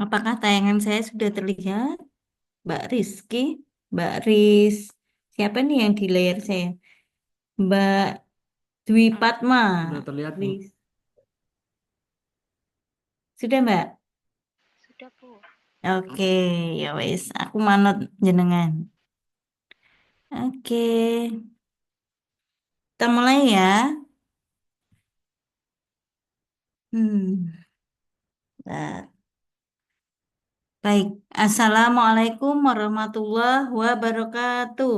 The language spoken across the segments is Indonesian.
Apakah tayangan saya sudah terlihat? Mbak Rizky, Mbak Riz, siapa nih yang di layar saya? Mbak Dwi Padma. Sudah terlihat, Bu. Riz. Sudah Mbak? Sudah, Bu. Oke, ya wes, aku manut jenengan. Oke, kita mulai ya. Hmm, bentar. Baik, Assalamualaikum warahmatullahi wabarakatuh.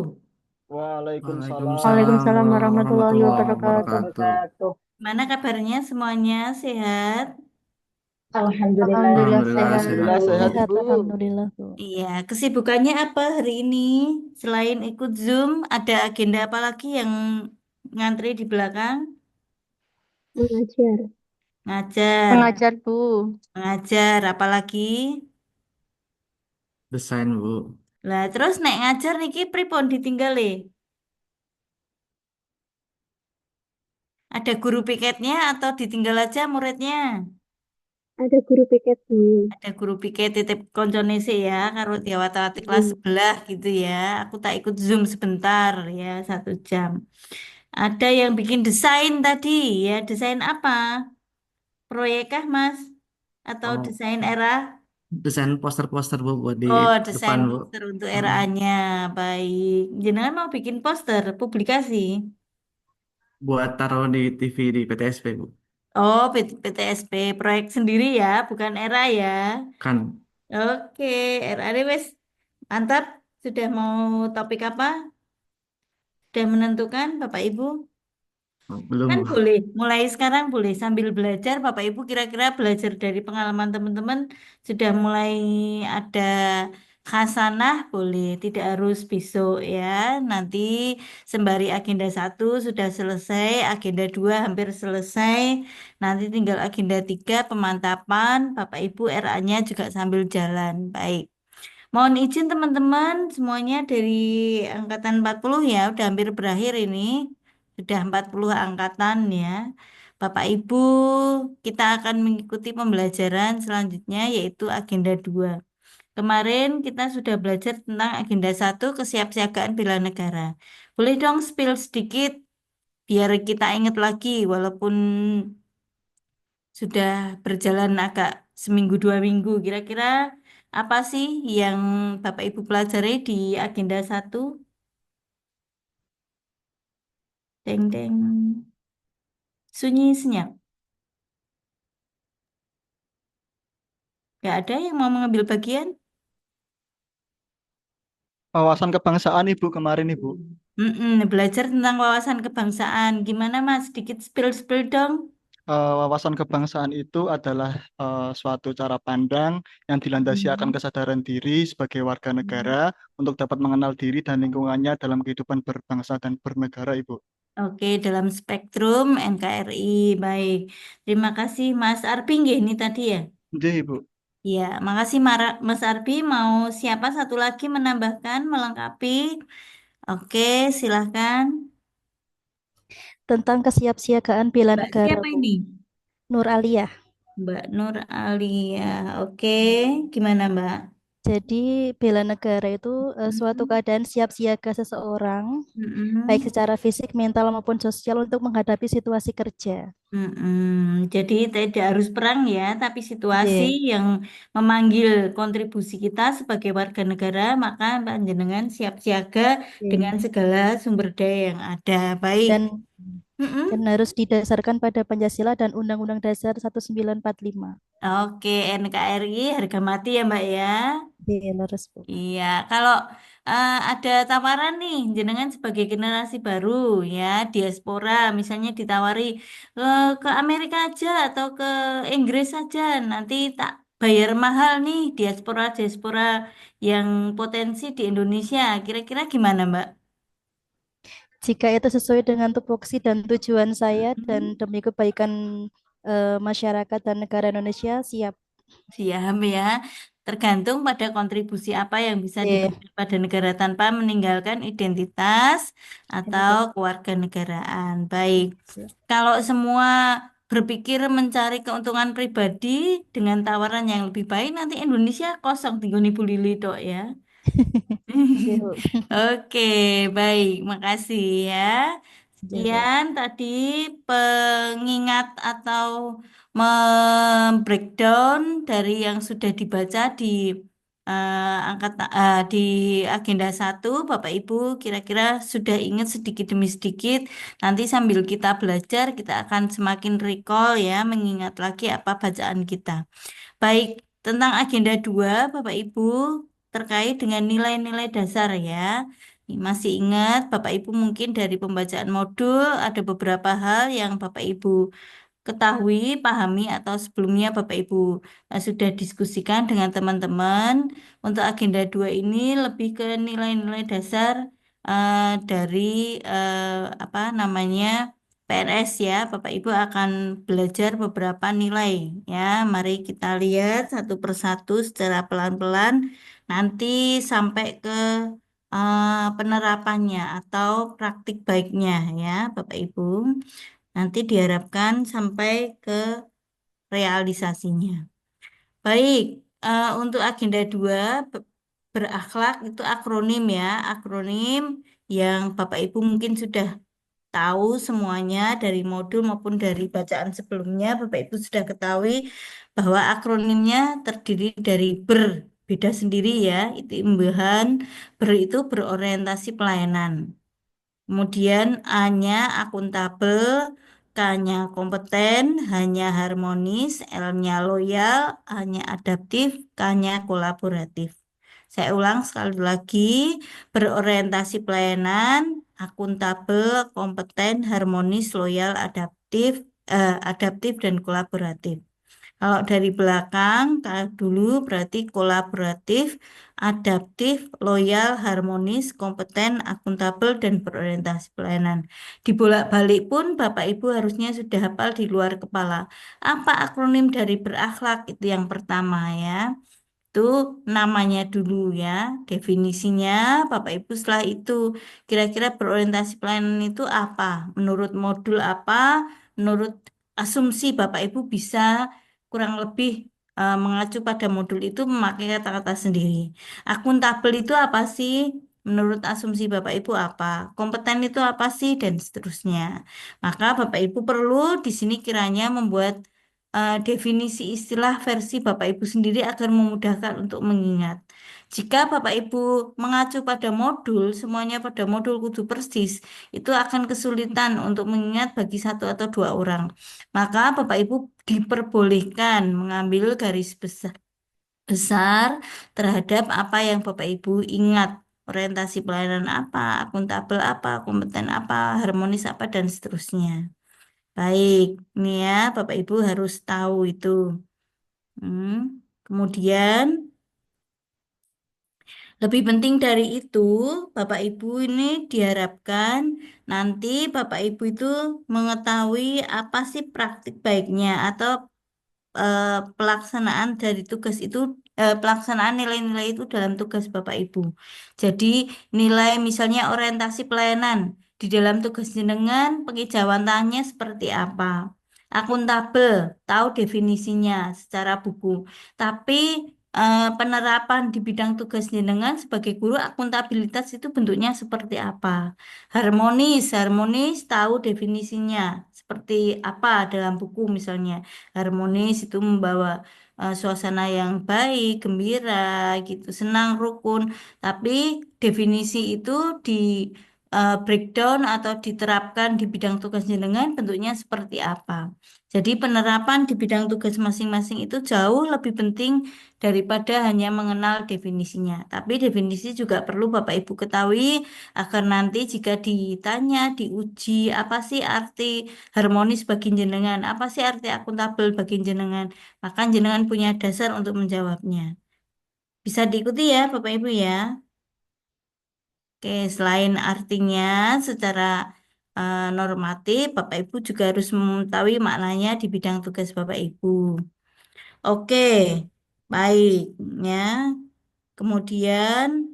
Waalaikumsalam Waalaikumsalam Waalaikumsalam warahmatullahi warahmatullahi wabarakatuh. wabarakatuh. Mana kabarnya semuanya? Sehat? Alhamdulillah. Alhamdulillah Alhamdulillah sehat, sehat, Bu. Alhamdulillah Bu. sehat, Sehat, Bu. Alhamdulillah, Bu. Iya, kesibukannya apa hari ini? Selain ikut Zoom, ada agenda apa lagi yang ngantri di belakang? Mengajar. Ngajar, Pengajar, Bu. ngajar, apa lagi? Desain, Bu. Lah, terus nek ngajar niki pripun ditinggali? Ada guru piketnya atau ditinggal aja muridnya? Ada guru piket, Bu. Ada guru piket titip koncone sih ya, karo diwati kelas Hmm. sebelah gitu ya. Aku tak ikut Zoom sebentar ya, 1 jam. Ada yang bikin desain tadi ya, desain apa? Proyek kah, Mas? Atau Oh, desain era? desain poster-poster, Bu, buat di Oh, depan, desain Bu. poster untuk Mm. era-nya. Baik. Jenengan mau bikin poster, publikasi? Buat taruh di TV di PTSP, Bu. Oh, PTSP, proyek sendiri ya, bukan era ya. Kan, Oke, era ini wes mantap. Sudah mau topik apa? Sudah menentukan, Bapak Ibu? oh, belum, Kan Bu. boleh, mulai sekarang boleh sambil belajar. Bapak Ibu kira-kira belajar dari pengalaman teman-teman sudah mulai ada khasanah, boleh. Tidak harus besok ya. Nanti sembari agenda 1 sudah selesai, agenda 2 hampir selesai. Nanti tinggal agenda 3 pemantapan. Bapak Ibu RA-nya juga sambil jalan. Baik. Mohon izin teman-teman semuanya dari angkatan 40 ya, udah hampir berakhir ini. Sudah 40 angkatan ya. Bapak Ibu, kita akan mengikuti pembelajaran selanjutnya yaitu agenda 2. Kemarin kita sudah belajar tentang agenda 1 kesiapsiagaan bela negara. Boleh dong spill sedikit biar kita ingat lagi walaupun sudah berjalan agak seminggu 2 minggu. Kira-kira apa sih yang Bapak Ibu pelajari di agenda 1? Deng deng. Sunyi senyap. Gak ada yang mau mengambil bagian? Wawasan kebangsaan, Ibu, kemarin, Ibu. Belajar tentang wawasan kebangsaan. Gimana Mas? Sedikit spill-spill dong. Wawasan kebangsaan itu adalah suatu cara pandang yang dilandasi akan Mm-mm. kesadaran diri sebagai warga negara untuk dapat mengenal diri dan lingkungannya dalam kehidupan berbangsa dan bernegara, Ibu. Oke, dalam spektrum NKRI. Baik. Terima kasih Mas Arbi nggih, ini tadi ya. Jadi, Ibu. Ya, makasih Mas Arbi. Mau siapa satu lagi menambahkan, melengkapi? Oke, silahkan. Tentang kesiapsiagaan bela Mbak negara, siapa Bu. ini? Nur Aliyah. Mbak Nur Alia. Oke, gimana Mbak? Jadi, bela negara itu suatu Mm-mm. keadaan siap siaga seseorang, baik Mm-mm. secara fisik, mental, maupun sosial untuk menghadapi situasi kerja. Jadi tidak harus perang ya, tapi situasi J. yang memanggil kontribusi kita sebagai warga negara, maka panjenengan siap siaga dengan J. segala sumber daya yang ada. Baik. Dan Mm-mm. dan harus didasarkan pada Pancasila dan Undang-Undang Dasar 1945. Oke, NKRI harga mati ya Mbak ya. J. Leres, Bu. Iya, kalau ada tawaran nih, jenengan sebagai generasi baru ya, diaspora, misalnya ditawari ke Amerika aja atau ke Inggris aja, nanti tak bayar mahal nih diaspora-diaspora yang potensi di Indonesia. Kira-kira gimana, Mbak? Jika itu sesuai dengan tupoksi dan tujuan saya Hmm, dan demi kebaikan masyarakat dan negara Indonesia, siap. siap ya. Tergantung pada kontribusi apa yang bisa J. diberikan pada negara tanpa meninggalkan identitas atau Identitas. kewarganegaraan. Baik. Siap. Kalau semua berpikir mencari keuntungan pribadi dengan tawaran yang lebih baik, nanti Indonesia kosong tinggal Ibu Lili tok ya. Oke, Bu. Oke, baik, makasih ya. Ya, Bu. Sekian tadi pengingat atau membreakdown dari yang sudah dibaca di di agenda 1, Bapak Ibu kira-kira sudah ingat sedikit demi sedikit. Nanti sambil kita belajar, kita akan semakin recall ya, mengingat lagi apa bacaan kita. Baik, tentang agenda 2, Bapak Ibu, terkait dengan nilai-nilai dasar ya. Masih ingat, Bapak Ibu mungkin dari pembacaan modul ada beberapa hal yang Bapak Ibu ketahui, pahami, atau sebelumnya Bapak Ibu sudah diskusikan dengan teman-teman. Untuk agenda 2 ini lebih ke nilai-nilai dasar dari apa namanya PNS ya. Bapak Ibu akan belajar beberapa nilai ya. Mari kita lihat satu persatu secara pelan-pelan. Nanti sampai ke penerapannya atau praktik baiknya ya, Bapak Ibu. Nanti diharapkan sampai ke realisasinya. Baik, untuk agenda 2 berakhlak itu akronim ya, akronim yang Bapak Ibu mungkin sudah tahu semuanya dari modul maupun dari bacaan sebelumnya. Bapak Ibu sudah ketahui bahwa akronimnya terdiri dari beda sendiri ya, itu imbahan, itu berorientasi pelayanan. Kemudian A-nya akuntabel, K-nya kompeten, H-nya harmonis, L-nya loyal, A-nya adaptif, K-nya kolaboratif. Saya ulang sekali lagi, berorientasi pelayanan, akuntabel, kompeten, harmonis, loyal, adaptif dan kolaboratif. Kalau dari belakang, kalau dulu berarti kolaboratif, adaptif, loyal, harmonis, kompeten, akuntabel, dan berorientasi pelayanan. Dibolak-balik pun Bapak Ibu harusnya sudah hafal di luar kepala. Apa akronim dari berakhlak? Itu yang pertama ya. Itu namanya dulu ya, definisinya Bapak Ibu setelah itu kira-kira berorientasi pelayanan itu apa? Menurut modul apa? Menurut asumsi Bapak Ibu bisa kurang lebih mengacu pada modul itu memakai kata-kata sendiri. Akuntabel itu apa sih? Menurut asumsi Bapak Ibu apa? Kompeten itu apa sih? Dan seterusnya. Maka Bapak Ibu perlu di sini kiranya membuat definisi istilah versi Bapak Ibu sendiri agar memudahkan untuk mengingat. Jika Bapak Ibu mengacu pada modul, semuanya pada modul kudu persis, itu akan kesulitan untuk mengingat bagi 1 atau 2 orang. Maka Bapak Ibu diperbolehkan mengambil garis besar, besar terhadap apa yang Bapak Ibu ingat. Orientasi pelayanan apa, akuntabel apa, kompeten apa, harmonis apa, dan seterusnya. Baik, ini ya Bapak Ibu harus tahu itu. Kemudian lebih penting dari itu, Bapak Ibu ini diharapkan nanti Bapak Ibu itu mengetahui apa sih praktik baiknya atau pelaksanaan dari tugas itu, pelaksanaan nilai-nilai itu dalam tugas Bapak Ibu. Jadi nilai misalnya orientasi pelayanan di dalam tugas jenengan pengejawantahannya seperti apa. Akuntabel, tahu definisinya secara buku. Tapi penerapan di bidang tugas jenengan sebagai guru akuntabilitas itu bentuknya seperti apa. Harmonis, harmonis tahu definisinya seperti apa dalam buku misalnya. Harmonis itu membawa suasana yang baik, gembira, gitu, senang, rukun. Tapi definisi itu di breakdown atau diterapkan di bidang tugas jenengan bentuknya seperti apa. Jadi penerapan di bidang tugas masing-masing itu jauh lebih penting daripada hanya mengenal definisinya. Tapi definisi juga perlu Bapak Ibu ketahui agar nanti jika ditanya, diuji, apa sih arti harmonis bagi jenengan, apa sih arti akuntabel bagi jenengan, maka jenengan punya dasar untuk menjawabnya. Bisa diikuti ya Bapak Ibu ya. Oke, selain artinya secara normatif, Bapak Ibu juga harus mengetahui maknanya di bidang tugas Bapak Ibu. Oke, baik ya. Kemudian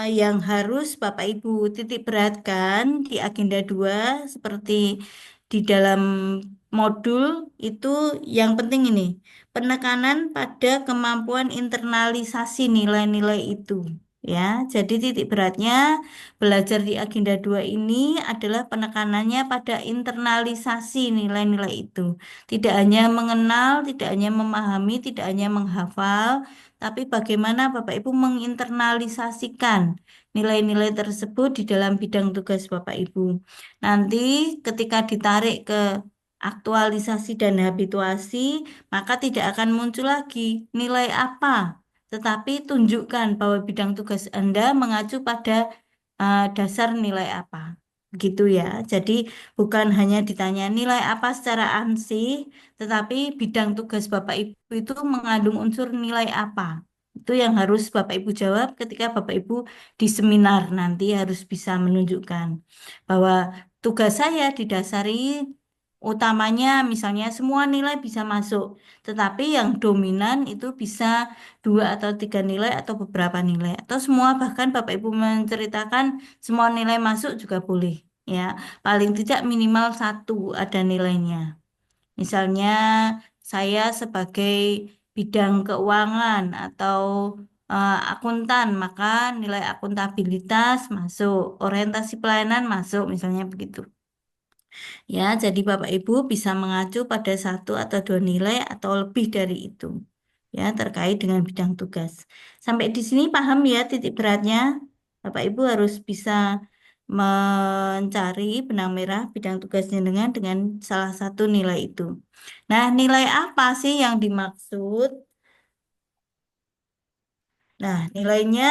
yang harus Bapak Ibu titik beratkan di agenda 2 seperti di dalam modul itu yang penting ini, penekanan pada kemampuan internalisasi nilai-nilai itu. Ya, jadi titik beratnya belajar di agenda 2 ini adalah penekanannya pada internalisasi nilai-nilai itu. Tidak hanya mengenal, tidak hanya memahami, tidak hanya menghafal, tapi bagaimana Bapak Ibu menginternalisasikan nilai-nilai tersebut di dalam bidang tugas Bapak Ibu. Nanti ketika ditarik ke aktualisasi dan habituasi, maka tidak akan muncul lagi nilai apa, tetapi tunjukkan bahwa bidang tugas Anda mengacu pada dasar nilai apa. Gitu ya. Jadi bukan hanya ditanya nilai apa secara ansih, tetapi bidang tugas Bapak Ibu itu mengandung unsur nilai apa. Itu yang harus Bapak Ibu jawab ketika Bapak Ibu di seminar nanti harus bisa menunjukkan bahwa tugas saya didasari utamanya misalnya semua nilai bisa masuk, tetapi yang dominan itu bisa 2 atau 3 nilai atau beberapa nilai atau semua bahkan Bapak Ibu menceritakan semua nilai masuk juga boleh ya. Paling tidak minimal satu ada nilainya. Misalnya saya sebagai bidang keuangan atau akuntan, maka nilai akuntabilitas masuk, orientasi pelayanan masuk, misalnya begitu. Ya, jadi Bapak Ibu bisa mengacu pada 1 atau 2 nilai atau lebih dari itu. Ya, terkait dengan bidang tugas. Sampai di sini paham ya titik beratnya? Bapak Ibu harus bisa mencari benang merah bidang tugasnya dengan salah satu nilai itu. Nah, nilai apa sih yang dimaksud? Nah, nilainya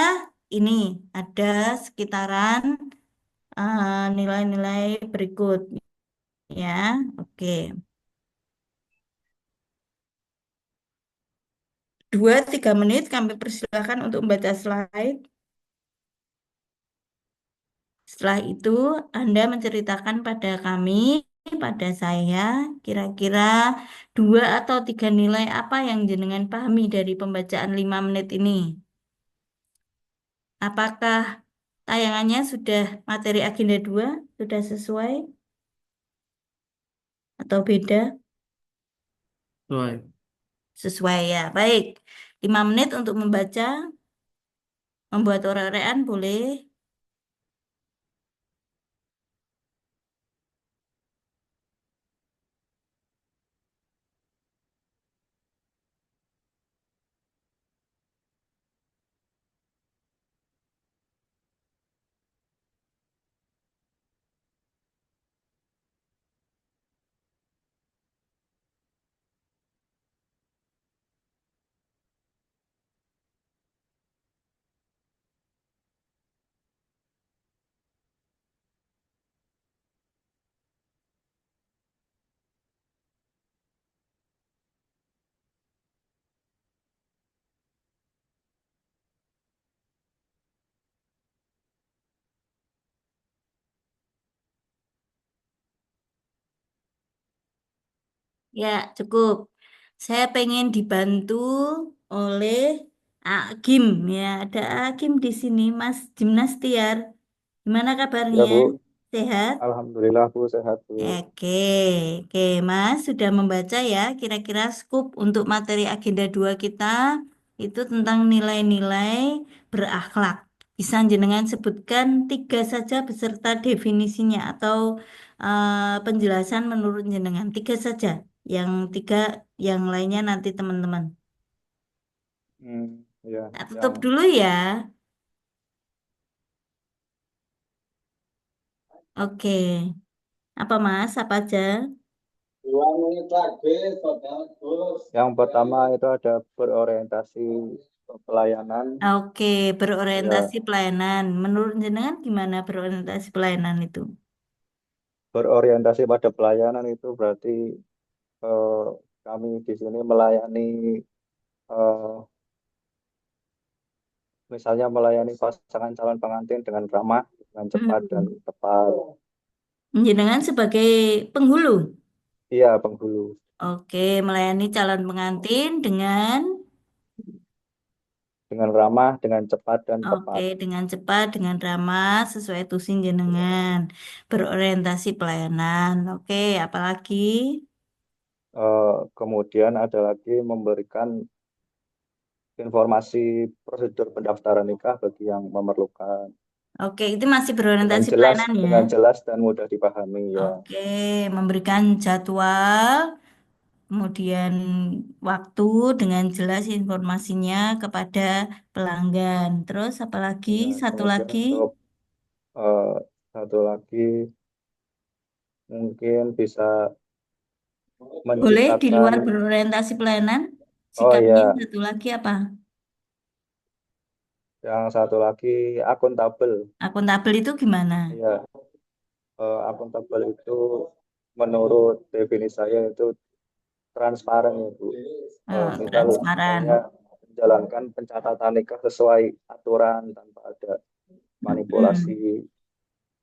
ini ada sekitaran nilai-nilai berikut ya. Oke. 2-3 menit kami persilakan untuk membaca slide. Setelah itu, Anda menceritakan pada kami, pada saya, kira-kira 2 atau 3 nilai apa yang jenengan pahami dari pembacaan 5 menit ini. Apakah tayangannya sudah materi agenda 2 sudah sesuai atau beda? Sesuai. Sesuai ya, baik. 5 menit untuk membaca, membuat uraian boleh. Ya, cukup. Saya pengen dibantu oleh Agim ya. Ada Agim di sini, Mas Gimnastiar. Gimana Ya kabarnya? Bu, Sehat? Alhamdulillah Bu sehat Bu. Oke, oke, Mas sudah membaca ya. Kira-kira skop untuk materi agenda 2 kita itu tentang nilai-nilai berakhlak. Bisa jenengan sebutkan 3 saja beserta definisinya atau penjelasan menurut jenengan. 3 saja. Yang 3, yang lainnya nanti teman-teman. Ya, Nah, tutup yang dulu ya. Oke. Apa Mas? Apa aja? yang pertama itu ada berorientasi pelayanan. Oke, berorientasi Ya, pelayanan. Menurut jenengan gimana berorientasi pelayanan itu? berorientasi pada pelayanan itu berarti eh, kami di sini melayani eh, misalnya melayani pasangan calon pengantin dengan ramah, dengan cepat dan Hmm. tepat. Jenengan sebagai penghulu. Iya, penghulu Oke, melayani calon pengantin dengan ramah, dengan cepat dan oke, tepat. dengan cepat, dengan ramah, sesuai tusin jenengan. Berorientasi pelayanan. Oke, apalagi? Kemudian ada lagi memberikan informasi prosedur pendaftaran nikah bagi yang memerlukan Oke, itu masih berorientasi pelayanan ya. dengan jelas dan mudah dipahami ya. Oke, memberikan jadwal, kemudian waktu dengan jelas informasinya kepada pelanggan. Terus apalagi Ya, satu kemudian lagi, untuk eh, satu lagi mungkin bisa boleh di luar menciptakan, berorientasi pelayanan, oh sikapnya ya, satu lagi apa? yang satu lagi akuntabel. Akuntabel itu gimana? Ya, akuntabel itu menurut definisi saya itu transparan ya Bu. Misal Transparan. saya menjalankan pencatatan nikah sesuai aturan tanpa ada Mm-mm. manipulasi.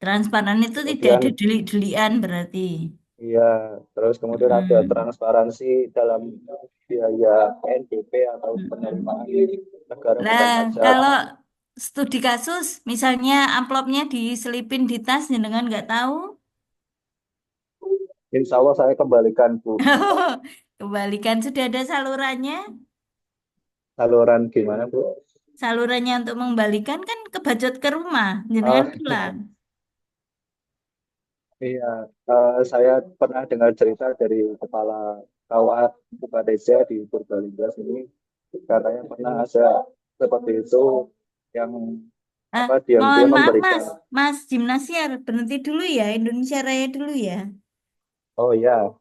Transparan itu tidak ada Kemudian delik-delikan berarti. iya, terus kemudian ada Mm-mm. transparansi dalam biaya PNBP atau Mm-mm. penerimaan negara bukan Nah, pajak. kalau studi kasus, misalnya amplopnya diselipin di tas, jenengan nggak tahu, Insya Allah saya kembalikan Bu. kembalikan sudah ada salurannya. Saluran gimana Bu? Salurannya untuk mengembalikan kan kebajot ke rumah, jenengan Oh pulang. iya, saya pernah dengar cerita dari kepala KUA Bukadeja di Purbalingga sini, katanya pernah ada seperti itu yang Ah, apa mohon diam-diam maaf memberikan. Mas, Mas Gimnasiar, berhenti dulu ya, Indonesia Raya dulu ya. Oh ya,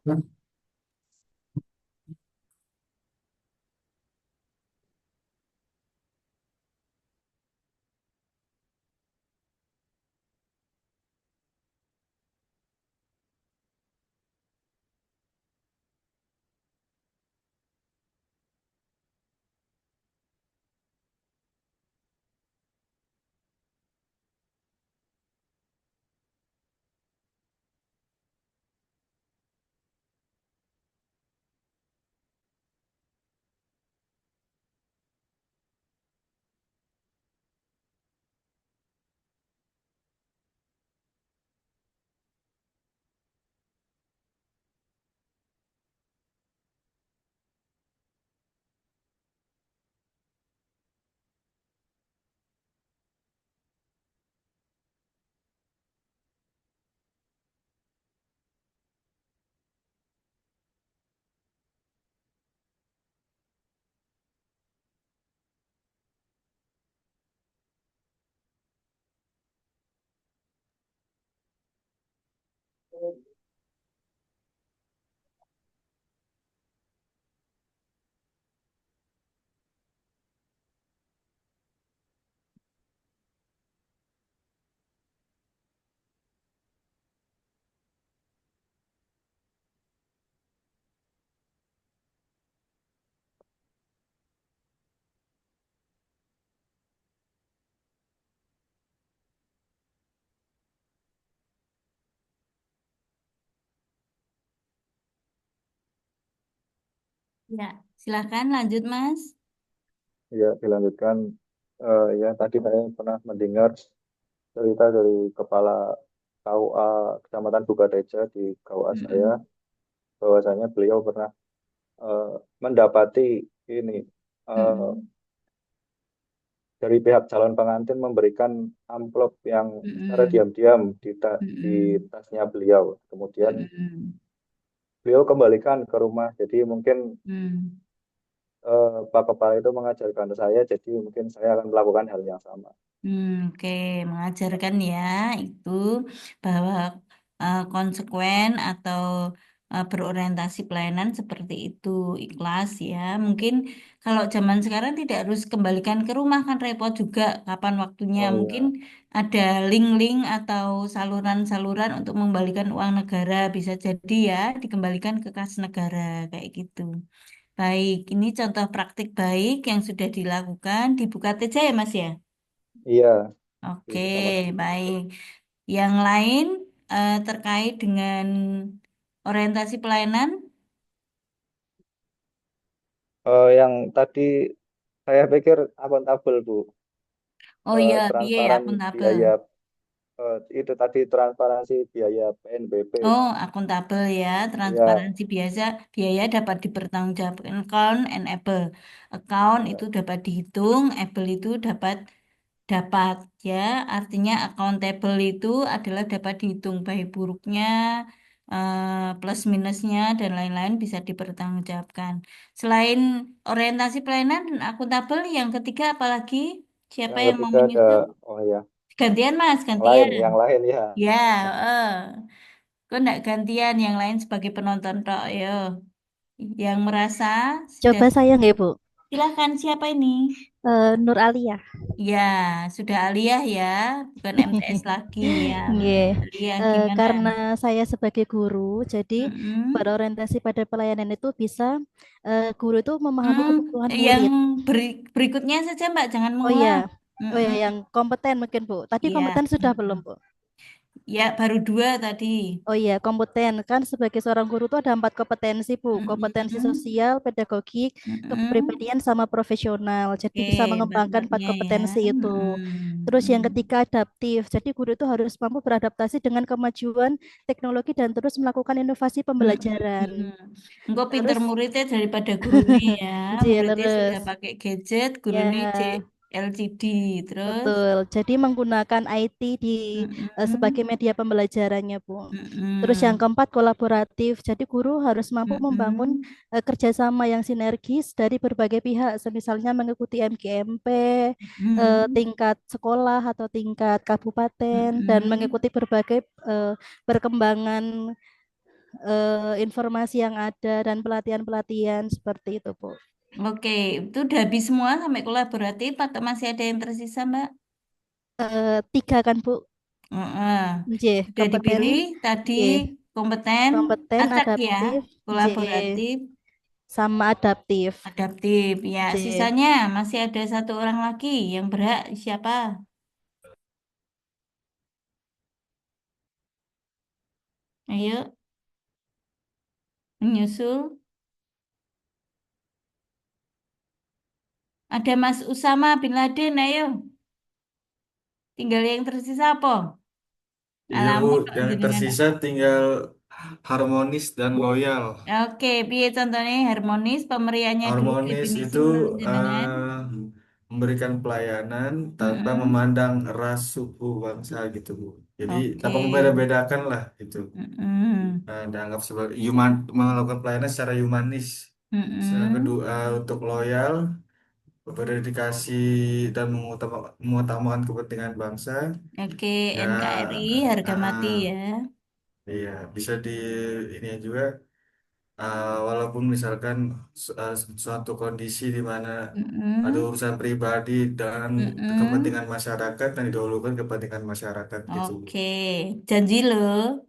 Ya, silakan lanjut Mas. ya dilanjutkan. Ya tadi saya pernah mendengar cerita dari kepala KUA Kecamatan Bukadeja di KUA saya, Mm-mm. bahwasanya beliau pernah mendapati ini eh, Mm-mm. dari pihak calon pengantin memberikan amplop yang secara Mm-mm. diam-diam di Mm-mm. tasnya beliau. Kemudian Mm-mm. beliau kembalikan ke rumah. Jadi mungkin Mm. Pak Kepala itu mengajarkan saya, jadi mungkin saya akan melakukan hal yang sama. Oke, mengajarkan ya itu bahwa konsekuen atau berorientasi pelayanan seperti itu, ikhlas ya. Mungkin kalau zaman sekarang tidak harus kembalikan ke rumah kan repot juga kapan waktunya. Oh Mungkin iya, ada link-link atau saluran-saluran untuk mengembalikan uang negara bisa jadi ya dikembalikan ke kas negara kayak gitu. Baik, ini contoh praktik baik yang sudah dilakukan di Bukateja ya Mas ya. iya di Oke, Kecamatan baik. Bukadeja. Yang lain terkait dengan orientasi pelayanan. Yang tadi saya pikir akuntabel Bu. Oh iya, piye Transparan akuntabel. biaya itu tadi transparansi biaya PNBP. Oh, akuntabel ya, Ya, transparansi biasa, biaya dapat dipertanggungjawabkan, account and able. Account itu ya, dapat dihitung, able itu dapat ya, artinya accountable itu adalah dapat dihitung baik buruknya, plus minusnya dan lain-lain bisa dipertanggungjawabkan. Selain orientasi pelayanan dan akuntabel, yang ketiga apalagi? Siapa yang yang mau ketiga ada, menyusul? oh ya, Gantian Mas, yang lain, gantian. yang lain ya. Ya, kok enggak gantian yang lain sebagai penonton tok, yo. Yang merasa sudah Coba saya nggak Bu? silahkan siapa ini? Nur Alia. Ya, sudah aliyah ya, bukan MTS lagi ya. Nggih. Aliyah gimana? Karena saya sebagai guru, jadi Mm-mm. berorientasi pada pelayanan itu bisa guru itu memahami Hmm, kebutuhan yang murid. berikutnya saja Mbak, jangan Oh ya, mengulang. oh ya, Mm-mm. yang kompeten mungkin Bu. Tadi Iya. kompeten sudah belum Mm-mm. Bu? Ya, baru dua tadi. Oh iya, kompeten kan sebagai seorang guru itu ada 4 kompetensi Bu. Kompetensi Mm-mm. sosial, pedagogik, Mm-mm. kepribadian, sama profesional. Jadi Oke, bisa mengembangkan 4 empat-empatnya ya. kompetensi itu. Mm-mm. Terus yang Mm. ketiga adaptif. Jadi guru itu harus mampu beradaptasi dengan kemajuan teknologi dan terus melakukan inovasi pembelajaran. Mm-mm. Engkau pinter Terus muridnya daripada gurunya ya. J, Muridnya sudah leres. pakai gadget, gurunya Ya, LCD. Terus, betul. Jadi menggunakan IT di sebagai mm-mm. media pembelajarannya, Bu. Terus yang Mm-mm. keempat kolaboratif. Jadi guru harus mampu membangun Mm-mm. kerjasama yang sinergis dari berbagai pihak, misalnya mengikuti MGMP, Mm-mm. tingkat sekolah atau tingkat kabupaten, dan Mm-mm. mengikuti berbagai perkembangan informasi yang ada dan pelatihan-pelatihan seperti itu, Bu. Oke, itu udah habis semua sampai kolaboratif atau masih ada yang tersisa, Mbak? Tiga kan, Bu? Heeh. J, Sudah kompeten, dipilih tadi J, kompeten, kompeten, acak ya, adaptif, J, kolaboratif, sama adaptif, adaptif. Ya, J. sisanya masih ada satu orang lagi yang berhak siapa? Ayo, menyusul. Ada Mas Usama bin Laden, ayo. Tinggal yang tersisa apa? Iya Bu, Alamun kok yang jenengan. tersisa tinggal harmonis dan loyal. Oke, piye contohnya harmonis pemeriahnya dulu Harmonis definisi itu menurut jenengan. memberikan pelayanan tanpa Mm-mm. memandang ras, suku, bangsa gitu Bu. Jadi Oke. tanpa membeda-bedakan lah gitu. Mm-mm. Dianggap sebagai human, melakukan pelayanan secara humanis. Yang Mm-mm. kedua untuk loyal, berdedikasi dan mengutamakan kepentingan bangsa. Oke, Ya, NKRI harga mati ya. iya bisa di ini juga. Walaupun misalkan suatu kondisi di mana ada Mm-mm. urusan pribadi dan Mm-mm. kepentingan masyarakat dan didahulukan kepentingan masyarakat gitu. Oke, janji loh.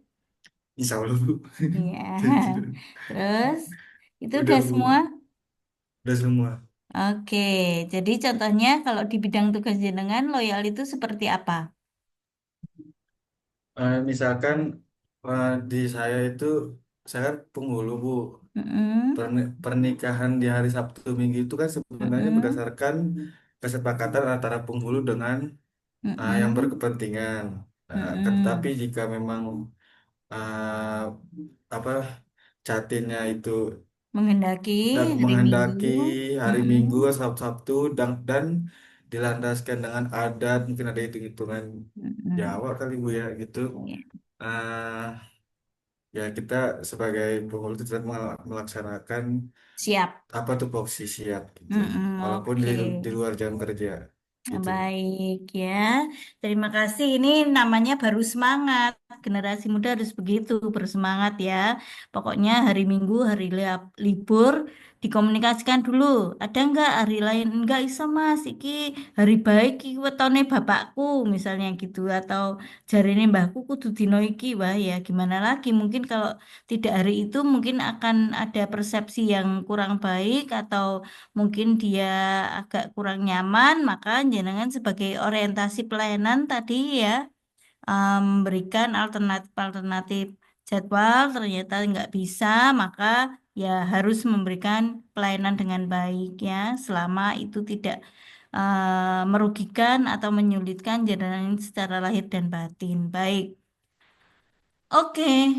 Insya Allah Bu. Iya. Janji. Terus itu Udah udah semua. Bu, udah semua. Oke, jadi contohnya kalau di bidang tugas jenengan loyal itu seperti apa? Misalkan di saya itu saya kan penghulu Bu. Mm-mm. Pernikahan di hari Sabtu Minggu itu kan sebenarnya Mm-mm. berdasarkan kesepakatan antara penghulu dengan yang Mm-mm. berkepentingan. Tetapi Mm-mm. jika memang uh, apa Jatinnya itu Menghendaki dan hari Minggu. menghendaki hari Mm-mm. Minggu Sabtu-Sabtu dan dilandaskan dengan adat mungkin ada hitung-hitungan Mm-mm. Jawa kali Bu ya gitu. Iya. Uh, Ya kita sebagai penghulu itu tetap melaksanakan Siap. apa tuh posisi siap gitu Mm-mm. walaupun Oke. di luar jam kerja gitu. Baik ya, terima kasih. Ini namanya baru semangat. Generasi muda harus begitu, bersemangat ya. Pokoknya hari Minggu, hari libur, dikomunikasikan dulu. Ada nggak hari lain? Enggak iso mas, iki hari baik, iki wetone bapakku misalnya gitu. Atau jarine mbahku kudu dino iki. Wah ya gimana lagi, mungkin kalau tidak hari itu mungkin akan ada persepsi yang kurang baik atau mungkin dia agak kurang nyaman, maka jenengan sebagai orientasi pelayanan tadi ya memberikan alternatif-alternatif jadwal ternyata nggak bisa, maka ya harus memberikan pelayanan dengan baik ya, selama itu tidak merugikan atau menyulitkan jenengan secara lahir dan batin. Baik. Oke,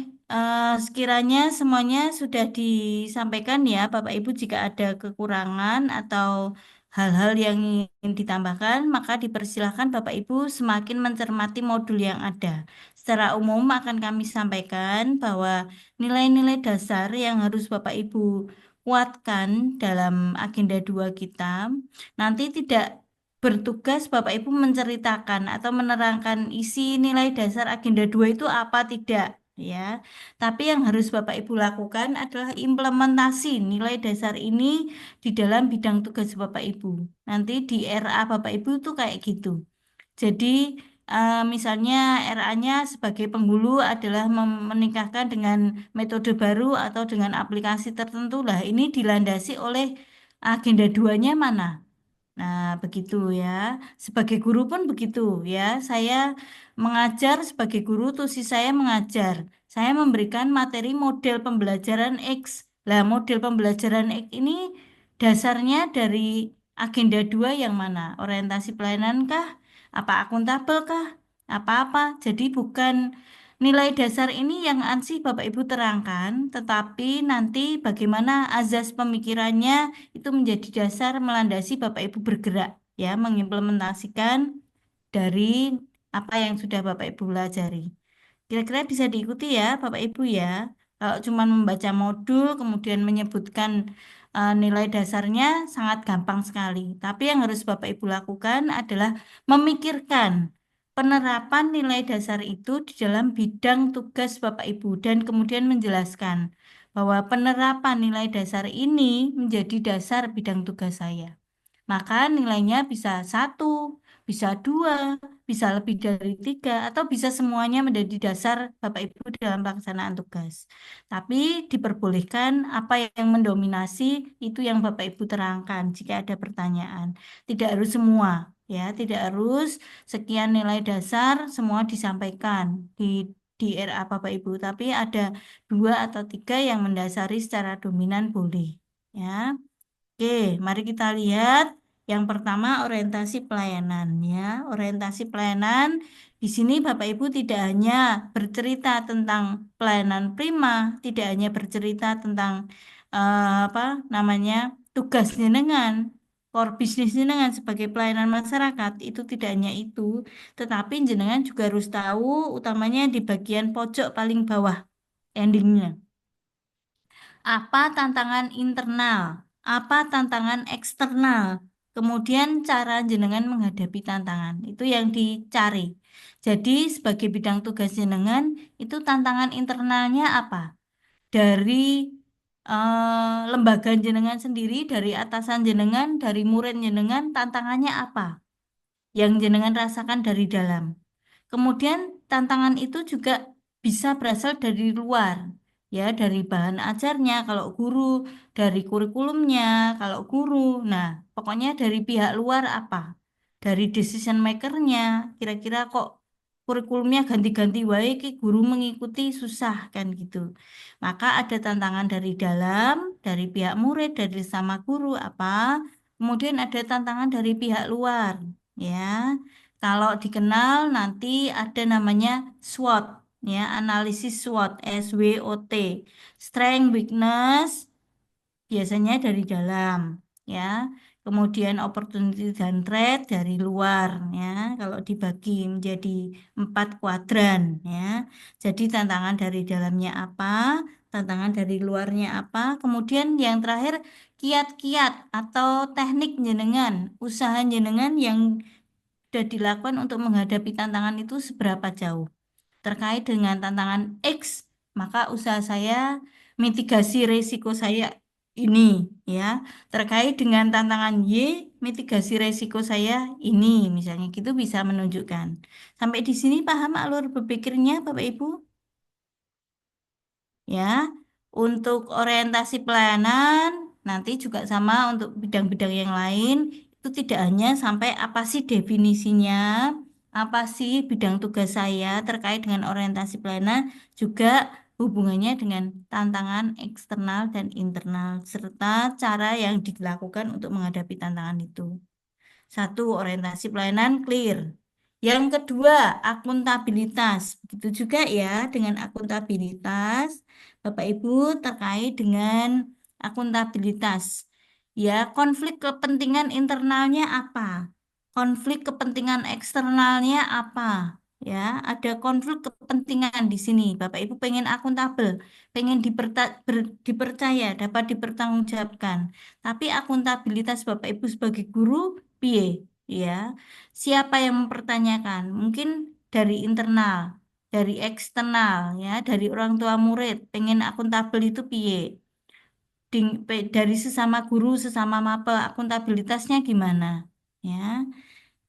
sekiranya semuanya sudah disampaikan ya, Bapak Ibu, jika ada kekurangan atau hal-hal yang ingin ditambahkan, maka dipersilahkan Bapak Ibu semakin mencermati modul yang ada. Secara umum akan kami sampaikan bahwa nilai-nilai dasar yang harus Bapak Ibu kuatkan dalam agenda 2 kita, nanti tidak bertugas Bapak Ibu menceritakan atau menerangkan isi nilai dasar agenda 2 itu apa tidak ya. Tapi yang harus Bapak Ibu lakukan adalah implementasi nilai dasar ini di dalam bidang tugas Bapak Ibu. Nanti di RA Bapak Ibu tuh kayak gitu. Jadi misalnya RA-nya sebagai penghulu adalah menikahkan dengan metode baru atau dengan aplikasi tertentu lah. Ini dilandasi oleh agenda 2-nya mana? Nah, begitu ya. Sebagai guru pun begitu ya. Saya mengajar sebagai guru, tusis saya mengajar. Saya memberikan materi model pembelajaran X. Lah, model pembelajaran X ini dasarnya dari agenda 2 yang mana? Orientasi pelayanan kah? Apa akuntabel kah? Apa-apa. Jadi bukan nilai dasar ini yang ansih Bapak Ibu terangkan, tetapi nanti bagaimana azas pemikirannya itu menjadi dasar melandasi Bapak Ibu bergerak ya, mengimplementasikan dari apa yang sudah Bapak Ibu pelajari. Kira-kira bisa diikuti ya Bapak Ibu ya. Kalau cuma membaca modul kemudian menyebutkan nilai dasarnya sangat gampang sekali. Tapi yang harus Bapak Ibu lakukan adalah memikirkan penerapan nilai dasar itu di dalam bidang tugas Bapak Ibu dan kemudian menjelaskan bahwa penerapan nilai dasar ini menjadi dasar bidang tugas saya. Maka nilainya bisa 1, bisa 2, bisa lebih dari 3, atau bisa semuanya menjadi dasar Bapak Ibu dalam pelaksanaan tugas. Tapi diperbolehkan apa yang mendominasi itu yang Bapak Ibu terangkan jika ada pertanyaan. Tidak harus semua, ya, tidak harus sekian nilai dasar semua disampaikan di RA Bapak Ibu, tapi ada 2 atau 3 yang mendasari secara dominan boleh, ya. Oke, mari kita lihat yang pertama orientasi pelayanan ya. Orientasi pelayanan di sini Bapak Ibu tidak hanya bercerita tentang pelayanan prima, tidak hanya bercerita tentang apa namanya tugas jenengan, core bisnis jenengan sebagai pelayanan masyarakat itu tidak hanya itu, tetapi jenengan juga harus tahu utamanya di bagian pojok paling bawah endingnya. Apa tantangan internal? Apa tantangan eksternal? Kemudian cara jenengan menghadapi tantangan. Itu yang dicari. Jadi sebagai bidang tugas jenengan, itu tantangan internalnya apa? Dari lembaga jenengan sendiri, dari atasan jenengan, dari murid jenengan, tantangannya apa? Yang jenengan rasakan dari dalam. Kemudian tantangan itu juga bisa berasal dari luar, ya dari bahan ajarnya kalau guru, dari kurikulumnya kalau guru. Nah, pokoknya dari pihak luar apa? Dari decision makernya, kira-kira kok kurikulumnya ganti-ganti wae ki guru mengikuti susah kan gitu. Maka ada tantangan dari dalam, dari pihak murid, dari sama guru apa? Kemudian ada tantangan dari pihak luar, ya. Kalau dikenal nanti ada namanya SWOT, ya, analisis SWOT, SWOT, strength, weakness, biasanya dari dalam, ya. Kemudian opportunity dan threat dari luar, ya. Kalau dibagi menjadi 4 kuadran, ya. Jadi tantangan dari dalamnya apa, tantangan dari luarnya apa, kemudian yang terakhir kiat-kiat atau teknik jenengan, usaha jenengan yang sudah dilakukan untuk menghadapi tantangan itu seberapa jauh. Terkait dengan tantangan X, maka usaha saya mitigasi resiko saya ini ya. Terkait dengan tantangan Y, mitigasi resiko saya ini misalnya gitu bisa menunjukkan. Sampai di sini paham alur berpikirnya Bapak Ibu? Ya. Untuk orientasi pelayanan nanti juga sama untuk bidang-bidang yang lain itu tidak hanya sampai apa sih definisinya, apa sih bidang tugas saya terkait dengan orientasi pelayanan, juga hubungannya dengan tantangan eksternal dan internal serta cara yang dilakukan untuk menghadapi tantangan itu. Satu, orientasi pelayanan clear. Yang kedua, akuntabilitas. Begitu juga ya dengan akuntabilitas, Bapak Ibu terkait dengan akuntabilitas. Ya, konflik kepentingan internalnya apa? Konflik kepentingan eksternalnya apa? Ya, ada konflik kepentingan di sini. Bapak Ibu pengen akuntabel, pengen dipercaya, dapat dipertanggungjawabkan. Tapi akuntabilitas Bapak Ibu sebagai guru, piye? Ya, siapa yang mempertanyakan? Mungkin dari internal, dari eksternal, ya, dari orang tua murid, pengen akuntabel itu piye? Dari sesama guru, sesama mapel, akuntabilitasnya gimana? Ya.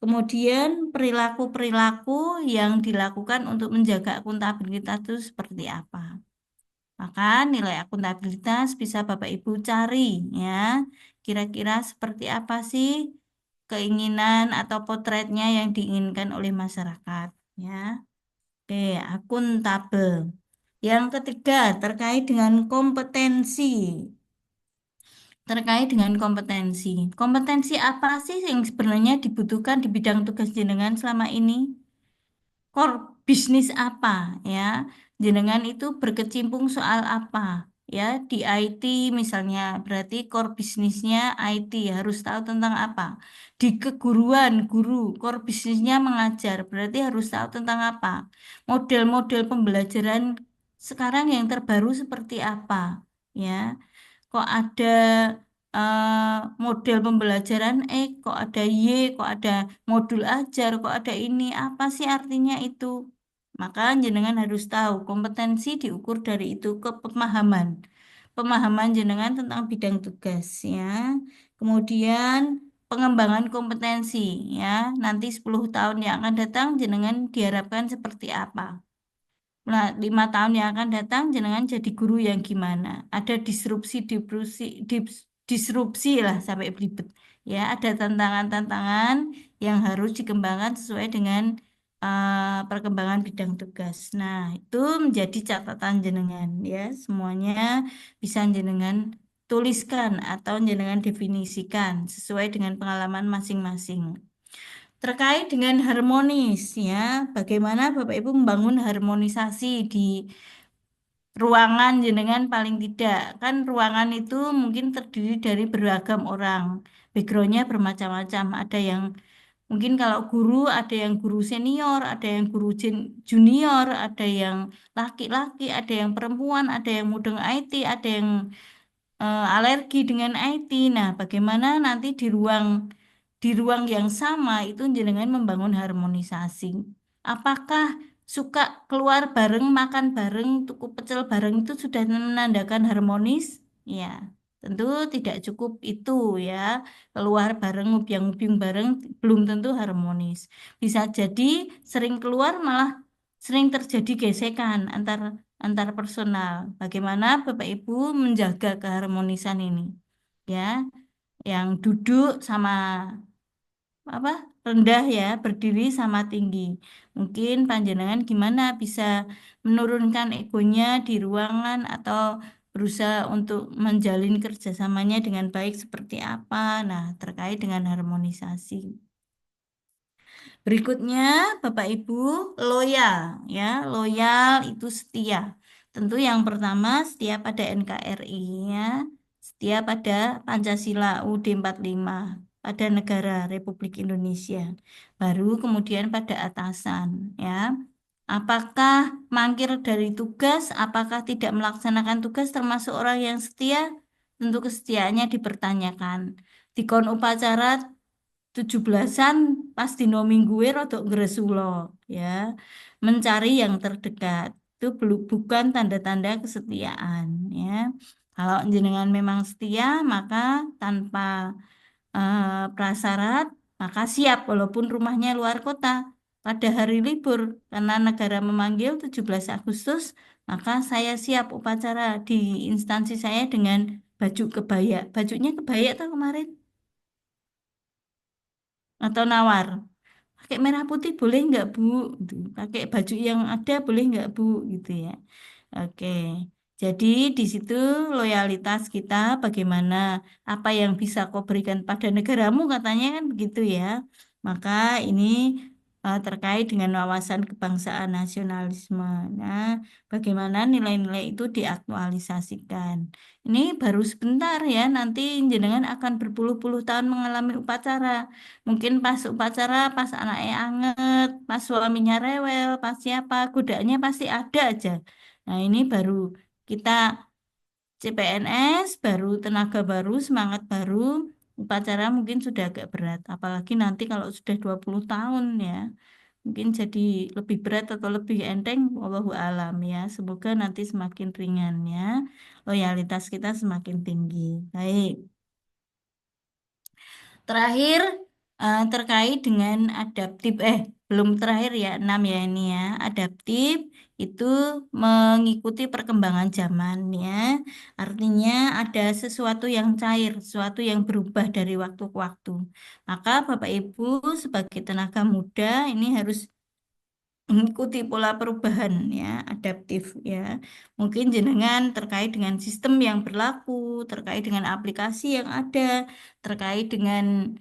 Kemudian perilaku-perilaku yang dilakukan untuk menjaga akuntabilitas itu seperti apa? Maka nilai akuntabilitas bisa Bapak Ibu cari ya. Kira-kira seperti apa sih keinginan atau potretnya yang diinginkan oleh masyarakat ya. Oke, akuntabel. Yang ketiga terkait dengan kompetensi. Terkait dengan kompetensi. Kompetensi apa sih yang sebenarnya dibutuhkan di bidang tugas jenengan selama ini? Core bisnis apa ya, jenengan itu berkecimpung soal apa ya, di IT misalnya berarti core bisnisnya IT, harus tahu tentang apa. Di keguruan guru, core bisnisnya mengajar, berarti harus tahu tentang apa. Model-model pembelajaran sekarang yang terbaru seperti apa ya, kok ada model pembelajaran kok ada Y, kok ada modul ajar, kok ada ini, apa sih artinya itu? Maka jenengan harus tahu kompetensi diukur dari itu ke pemahaman. Pemahaman jenengan tentang bidang tugas ya. Kemudian pengembangan kompetensi ya. Nanti 10 tahun yang akan datang jenengan diharapkan seperti apa? Nah, 5 tahun yang akan datang, jenengan jadi guru yang gimana? Ada disrupsi lah sampai belibet. Ya, ada tantangan-tantangan yang harus dikembangkan sesuai dengan perkembangan bidang tugas. Nah, itu menjadi catatan jenengan ya. Semuanya bisa jenengan tuliskan atau jenengan definisikan sesuai dengan pengalaman masing-masing. Terkait dengan harmonis ya, bagaimana Bapak Ibu membangun harmonisasi di ruangan jenengan paling tidak. Kan ruangan itu mungkin terdiri dari beragam orang. Backgroundnya bermacam-macam. Ada yang mungkin kalau guru, ada yang guru senior, ada yang guru junior, ada yang laki-laki, ada yang perempuan, ada yang mudeng IT, ada yang alergi dengan IT. Nah, bagaimana nanti di ruang yang sama itu jenengan membangun harmonisasi. Apakah suka keluar bareng, makan bareng, tuku pecel bareng itu sudah menandakan harmonis? Ya, tentu tidak cukup itu ya. Keluar bareng, ngubyang-ngubyung bareng belum tentu harmonis. Bisa jadi sering keluar malah sering terjadi gesekan antar personal. Bagaimana Bapak Ibu menjaga keharmonisan ini? Ya, yang duduk sama apa rendah ya, berdiri sama tinggi. Mungkin panjenengan gimana bisa menurunkan egonya di ruangan atau berusaha untuk menjalin kerjasamanya dengan baik seperti apa? Nah, terkait dengan harmonisasi. Berikutnya, Bapak Ibu, loyal ya. Loyal itu setia. Tentu yang pertama setia pada NKRI ya. Setia pada Pancasila UUD 45, pada negara Republik Indonesia. Baru kemudian pada atasan ya. Apakah mangkir dari tugas, apakah tidak melaksanakan tugas termasuk orang yang setia? Tentu kesetiaannya dipertanyakan. Dikon upacara 17-an pas dino mingguwe rada ngresulo ya. Mencari yang terdekat itu bukan tanda-tanda kesetiaan ya. Kalau jenengan memang setia maka tanpa prasyarat maka siap walaupun rumahnya luar kota pada hari libur karena negara memanggil 17 Agustus, maka saya siap upacara di instansi saya dengan baju kebaya. Bajunya kebaya tuh kemarin atau nawar. Pakai merah putih boleh nggak Bu? Gitu. Pakai baju yang ada boleh nggak Bu? Gitu ya. Oke. Jadi di situ loyalitas kita bagaimana, apa yang bisa kau berikan pada negaramu katanya kan begitu ya. Maka ini terkait dengan wawasan kebangsaan nasionalisme. Nah, bagaimana nilai-nilai itu diaktualisasikan. Ini baru sebentar ya, nanti jenengan akan berpuluh-puluh tahun mengalami upacara. Mungkin pas upacara, pas anaknya anget, pas suaminya rewel, pas siapa, godaannya pasti ada aja. Nah, ini baru kita CPNS, baru tenaga baru, semangat baru, upacara mungkin sudah agak berat. Apalagi nanti kalau sudah 20 tahun ya, mungkin jadi lebih berat atau lebih enteng, wallahu alam ya. Semoga nanti semakin ringan ya, loyalitas kita semakin tinggi. Baik. Terakhir terkait dengan adaptif belum terakhir ya 6 ya ini ya. Adaptif itu mengikuti perkembangan zaman ya. Artinya ada sesuatu yang cair, sesuatu yang berubah dari waktu ke waktu. Maka Bapak Ibu sebagai tenaga muda ini harus mengikuti pola perubahan ya, adaptif ya. Mungkin jenengan terkait dengan sistem yang berlaku, terkait dengan aplikasi yang ada, terkait dengan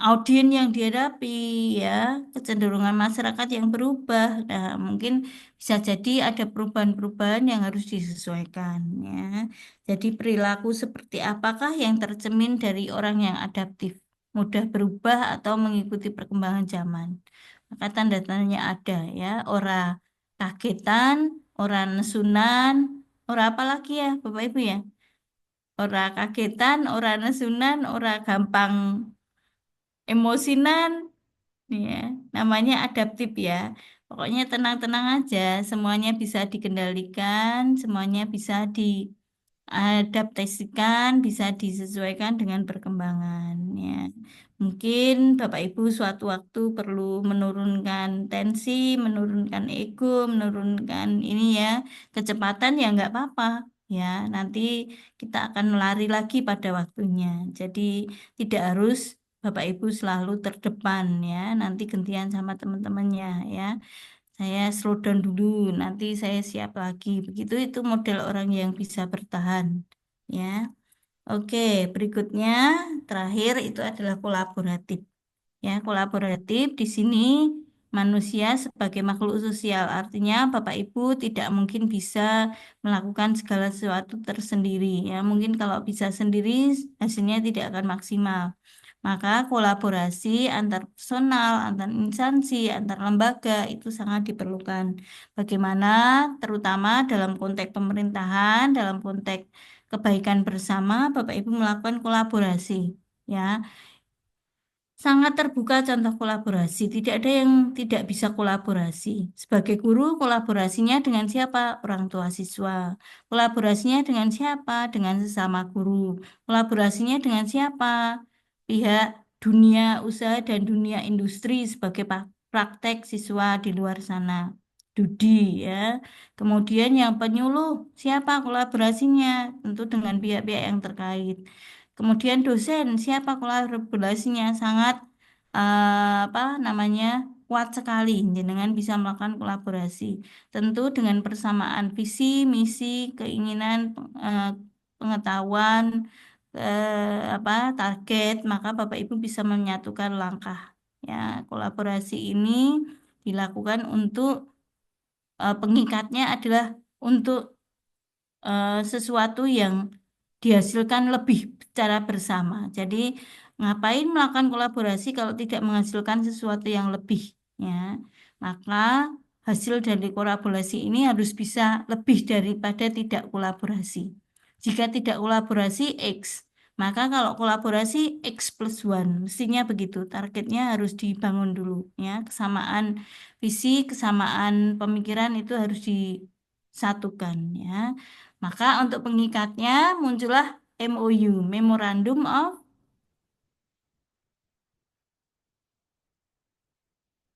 audien yang dihadapi ya, kecenderungan masyarakat yang berubah. Nah, mungkin bisa jadi ada perubahan-perubahan yang harus disesuaikan ya. Jadi perilaku seperti apakah yang tercermin dari orang yang adaptif, mudah berubah atau mengikuti perkembangan zaman. Maka tanda tanya ada ya, ora kagetan, ora nesunan, ora apa lagi ya Bapak Ibu ya? Ora kagetan, ora nesunan, ora gampang emosinan, ya. Namanya adaptif ya. Pokoknya tenang-tenang aja, semuanya bisa dikendalikan, semuanya bisa diadaptasikan, bisa disesuaikan dengan perkembangan ya. Mungkin Bapak Ibu suatu waktu perlu menurunkan tensi, menurunkan ego, menurunkan ini ya, kecepatan ya nggak apa-apa ya. Nanti kita akan lari lagi pada waktunya. Jadi tidak harus Bapak Ibu selalu terdepan ya. Nanti gantian sama teman-temannya ya. Saya slow down dulu, nanti saya siap lagi. Begitu itu model orang yang bisa bertahan ya. Oke, berikutnya terakhir itu adalah kolaboratif. Ya, kolaboratif di sini manusia sebagai makhluk sosial. Artinya Bapak Ibu tidak mungkin bisa melakukan segala sesuatu tersendiri. Ya, mungkin kalau bisa sendiri hasilnya tidak akan maksimal. Maka kolaborasi antar personal, antar instansi, antar lembaga itu sangat diperlukan. Bagaimana terutama dalam konteks pemerintahan, dalam konteks kebaikan bersama, Bapak Ibu melakukan kolaborasi. Ya, sangat terbuka contoh kolaborasi. Tidak ada yang tidak bisa kolaborasi. Sebagai guru, kolaborasinya dengan siapa? Orang tua siswa. Kolaborasinya dengan siapa? Dengan sesama guru. Kolaborasinya dengan siapa? Pihak dunia usaha dan dunia industri sebagai praktek siswa di luar sana. Dudi ya. Kemudian yang penyuluh, siapa kolaborasinya? Tentu dengan pihak-pihak yang terkait. Kemudian dosen, siapa kolaborasinya sangat apa namanya kuat sekali, dengan bisa melakukan kolaborasi. Tentu dengan persamaan visi, misi, keinginan, pengetahuan, apa target, maka Bapak Ibu bisa menyatukan langkah. Ya, kolaborasi ini dilakukan untuk pengikatnya adalah untuk sesuatu yang dihasilkan lebih secara bersama. Jadi ngapain melakukan kolaborasi kalau tidak menghasilkan sesuatu yang lebih, ya. Maka hasil dari kolaborasi ini harus bisa lebih daripada tidak kolaborasi. Jika tidak kolaborasi X, maka kalau kolaborasi X plus 1, mestinya begitu. Targetnya harus dibangun dulu, ya. Kesamaan visi, kesamaan pemikiran itu harus disatukan, ya. Maka untuk pengikatnya muncullah MOU, Memorandum of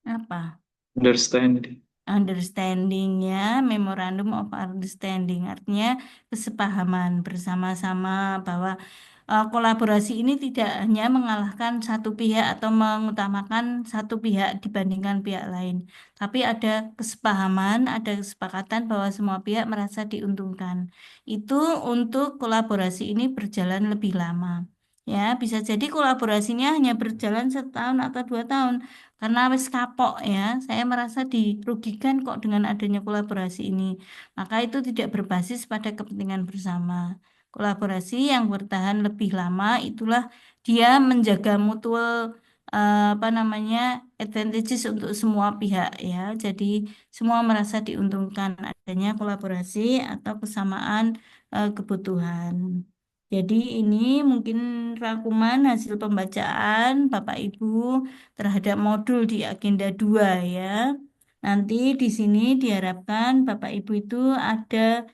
apa? Understanding. Understanding ya, Memorandum of Understanding artinya kesepahaman bersama-sama bahwa kolaborasi ini tidak hanya mengalahkan satu pihak atau mengutamakan satu pihak dibandingkan pihak lain, tapi ada kesepahaman, ada kesepakatan bahwa semua pihak merasa diuntungkan. Itu untuk kolaborasi ini berjalan lebih lama. Ya, bisa jadi kolaborasinya hanya berjalan 1 tahun atau 2 tahun. Karena wis kapok ya, saya merasa dirugikan kok dengan adanya kolaborasi ini. Maka itu tidak berbasis pada kepentingan bersama. Kolaborasi yang bertahan lebih lama itulah dia menjaga mutual apa namanya advantages untuk semua pihak ya. Jadi semua merasa diuntungkan adanya kolaborasi atau kesamaan kebutuhan. Jadi ini mungkin rangkuman hasil pembacaan Bapak Ibu terhadap modul di agenda 2 ya. Nanti di sini diharapkan Bapak Ibu itu ada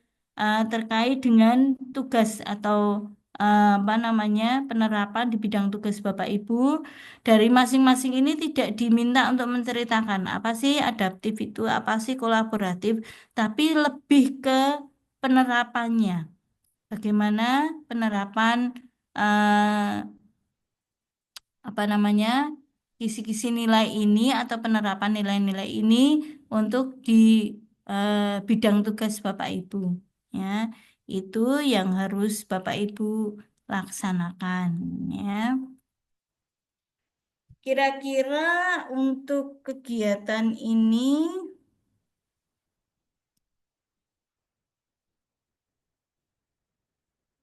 terkait dengan tugas atau apa namanya penerapan di bidang tugas Bapak Ibu dari masing-masing ini tidak diminta untuk menceritakan apa sih adaptif itu, apa sih kolaboratif, tapi lebih ke penerapannya. Bagaimana penerapan apa namanya kisi-kisi nilai ini atau penerapan nilai-nilai ini untuk di bidang tugas Bapak Ibu ya itu yang harus Bapak Ibu laksanakan ya kira-kira untuk kegiatan ini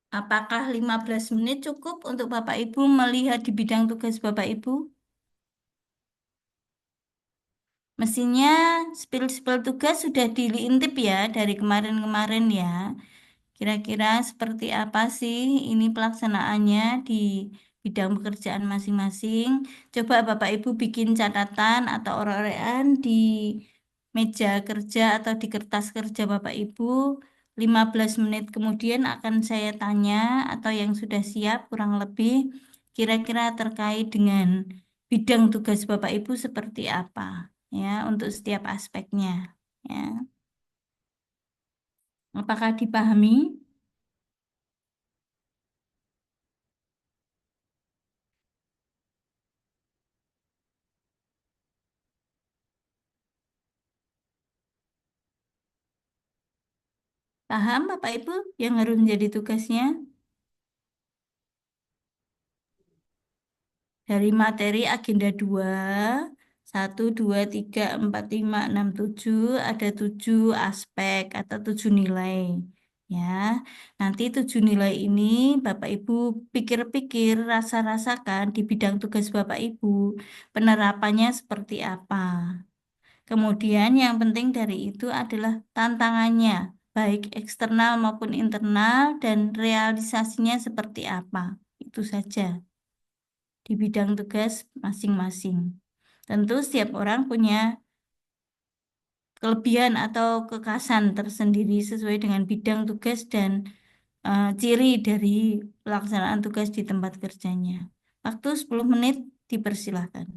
apakah 15 menit cukup untuk Bapak Ibu melihat di bidang tugas Bapak Ibu? Mestinya spill-spill tugas sudah diintip ya dari kemarin-kemarin ya. Kira-kira seperti apa sih ini pelaksanaannya di bidang pekerjaan masing-masing? Coba Bapak Ibu bikin catatan atau ore-orean di meja kerja atau di kertas kerja Bapak Ibu. 15 menit kemudian akan saya tanya atau yang sudah siap kurang lebih kira-kira terkait dengan bidang tugas Bapak Ibu seperti apa ya untuk setiap aspeknya ya. Apakah dipahami? Paham Bapak Ibu yang harus menjadi tugasnya? Dari materi agenda 2 1, 2, 3, 4, 5, 6, 7 ada 7 aspek atau 7 nilai. Ya, nanti 7 nilai ini Bapak Ibu pikir-pikir, rasa-rasakan di bidang tugas Bapak Ibu, penerapannya seperti apa. Kemudian yang penting dari itu adalah tantangannya, baik eksternal maupun internal dan realisasinya seperti apa. Itu saja di bidang tugas masing-masing. Tentu setiap orang punya kelebihan atau kekhasan tersendiri sesuai dengan bidang tugas dan ciri dari pelaksanaan tugas di tempat kerjanya. Waktu 10 menit dipersilahkan.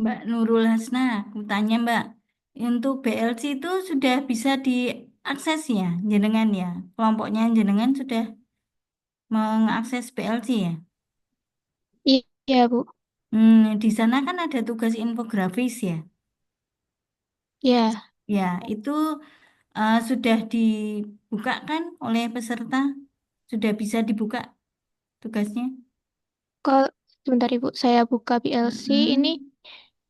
Mbak Nurul Hasna, aku tanya Mbak, untuk BLC itu sudah bisa diakses ya, jenengan ya, kelompoknya jenengan sudah mengakses BLC ya? Iya, Bu. Di sana kan ada tugas infografis ya. Ya, Ya, itu sudah dibuka kan oleh peserta? Sudah bisa dibuka tugasnya? kalau sebentar Ibu, saya buka BLC ini Mm-mm.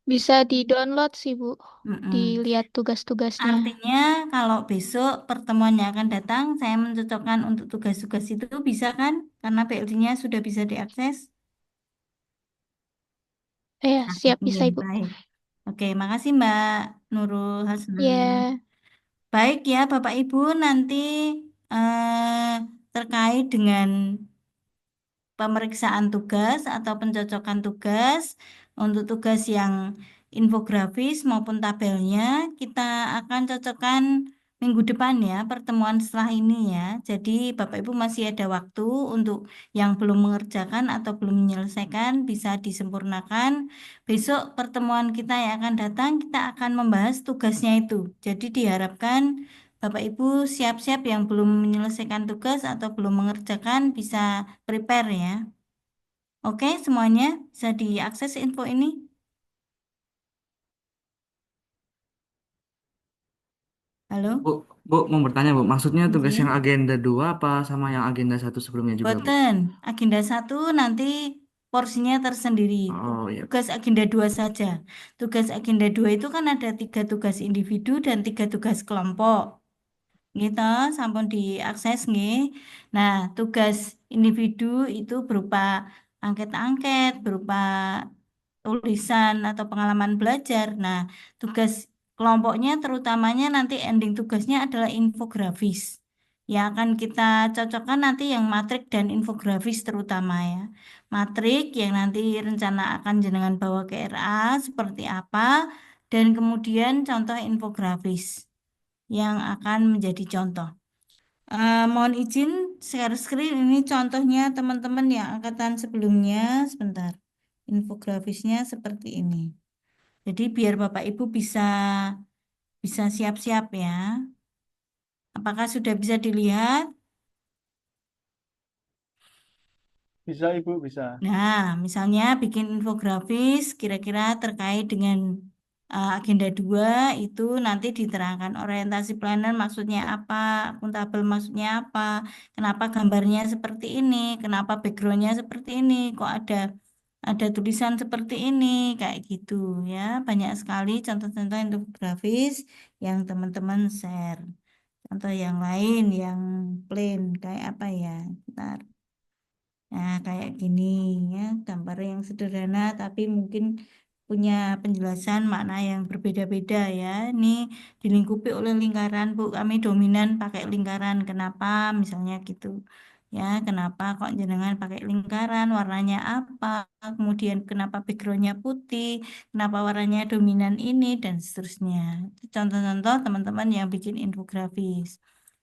bisa di-download sih, Bu. Mm-mm. Dilihat tugas-tugasnya. Artinya kalau besok pertemuannya akan datang, saya mencocokkan untuk tugas-tugas itu bisa kan? Karena PLD-nya sudah bisa diakses. Ya, Nah, siap iya, bisa Ibu. baik. Oke, makasih Mbak Nurul Hasna. Ya, Baik ya, Bapak Ibu, nanti terkait dengan pemeriksaan tugas atau pencocokan tugas untuk tugas yang infografis maupun tabelnya kita akan cocokkan minggu depan ya, pertemuan setelah ini ya. Jadi Bapak Ibu masih ada waktu untuk yang belum mengerjakan atau belum menyelesaikan bisa disempurnakan. Besok pertemuan kita yang akan datang kita akan membahas tugasnya itu. Jadi diharapkan Bapak Ibu siap-siap yang belum menyelesaikan tugas atau belum mengerjakan bisa prepare ya. Oke, semuanya bisa diakses info ini. Halo? Bu, Bu, mau bertanya, Bu. Maksudnya tugas yang Oke. agenda 2 apa sama yang agenda 1 sebelumnya juga, Bu? Boten, agenda 1 nanti porsinya tersendiri. Oh, iya. Tugas agenda 2 saja. Tugas agenda 2 itu kan ada 3 tugas individu dan 3 tugas kelompok. Gitu, sampun diakses nggih. Nah, tugas individu itu berupa angket-angket, berupa tulisan atau pengalaman belajar. Nah, tugas kelompoknya terutamanya nanti ending tugasnya adalah infografis. Ya akan kita cocokkan nanti yang matrik dan infografis terutama ya. Matrik yang nanti rencana akan jenengan bawa ke RA seperti apa dan kemudian contoh infografis yang akan menjadi contoh. Mohon izin share screen ini contohnya teman-teman yang angkatan sebelumnya. Sebentar. Infografisnya seperti ini. Jadi biar Bapak Ibu bisa bisa siap-siap ya. Apakah sudah bisa dilihat? Bisa Ibu, bisa. Nah, misalnya bikin infografis kira-kira terkait dengan agenda 2 itu nanti diterangkan orientasi pelayanan maksudnya apa, akuntabel maksudnya apa, kenapa gambarnya seperti ini, kenapa backgroundnya seperti ini, kok ada tulisan seperti ini, kayak gitu ya. Banyak sekali contoh-contoh infografis yang teman-teman share. Contoh yang lain yang plain kayak apa ya? Bentar. Nah, kayak gini ya, gambar yang sederhana tapi mungkin punya penjelasan makna yang berbeda-beda ya. Ini dilingkupi oleh lingkaran, Bu. Kami dominan pakai lingkaran. Kenapa? Misalnya gitu. Ya, kenapa kok jenengan pakai lingkaran? Warnanya apa? Kemudian kenapa backgroundnya putih? Kenapa warnanya dominan ini dan seterusnya. Itu contoh-contoh teman-teman yang bikin infografis.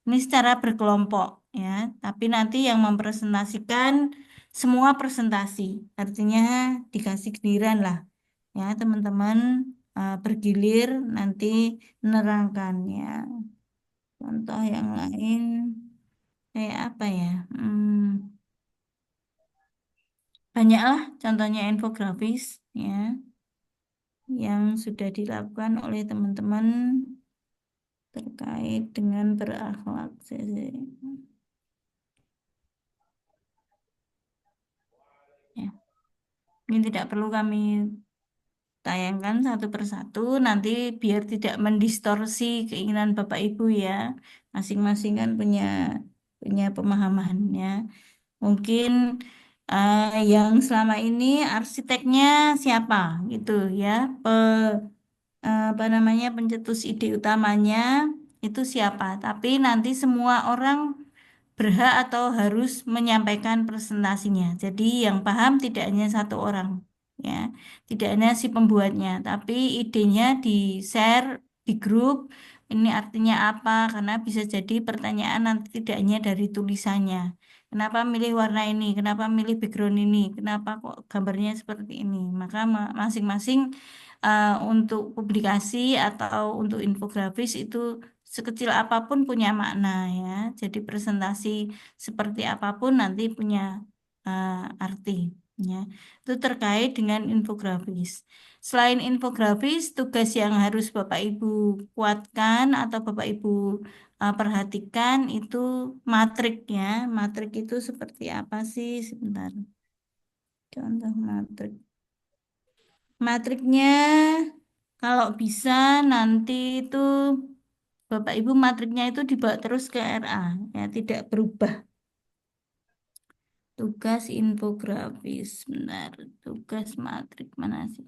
Ini secara berkelompok ya, tapi nanti yang mempresentasikan semua presentasi, artinya dikasih giliran lah ya teman-teman bergilir nanti menerangkan ya. Contoh yang lain kayak apa ya? Banyaklah contohnya infografis ya yang sudah dilakukan oleh teman-teman terkait dengan berakhlak. Ya. Ini tidak perlu kami tayangkan satu persatu nanti biar tidak mendistorsi keinginan Bapak Ibu ya. Masing-masing kan punya pemahamannya. Mungkin yang selama ini arsiteknya siapa gitu ya. Apa namanya pencetus ide utamanya itu siapa. Tapi nanti semua orang berhak atau harus menyampaikan presentasinya. Jadi yang paham tidak hanya satu orang, ya, tidak hanya si pembuatnya, tapi idenya di-share di grup. Ini artinya apa? Karena bisa jadi pertanyaan nanti tidak hanya dari tulisannya. Kenapa milih warna ini? Kenapa milih background ini? Kenapa kok gambarnya seperti ini? Maka masing-masing untuk publikasi atau untuk infografis itu sekecil apapun punya makna ya. Jadi presentasi seperti apapun nanti punya eh, arti ya. Itu terkait dengan infografis. Selain infografis, tugas yang harus Bapak Ibu kuatkan atau Bapak Ibu perhatikan itu matrik ya. Matrik itu seperti apa sih? Sebentar. Contoh matrik. Matriknya kalau bisa nanti itu Bapak Ibu matriknya itu dibawa terus ke RA ya, tidak berubah. Tugas infografis, benar. Tugas matrik mana sih?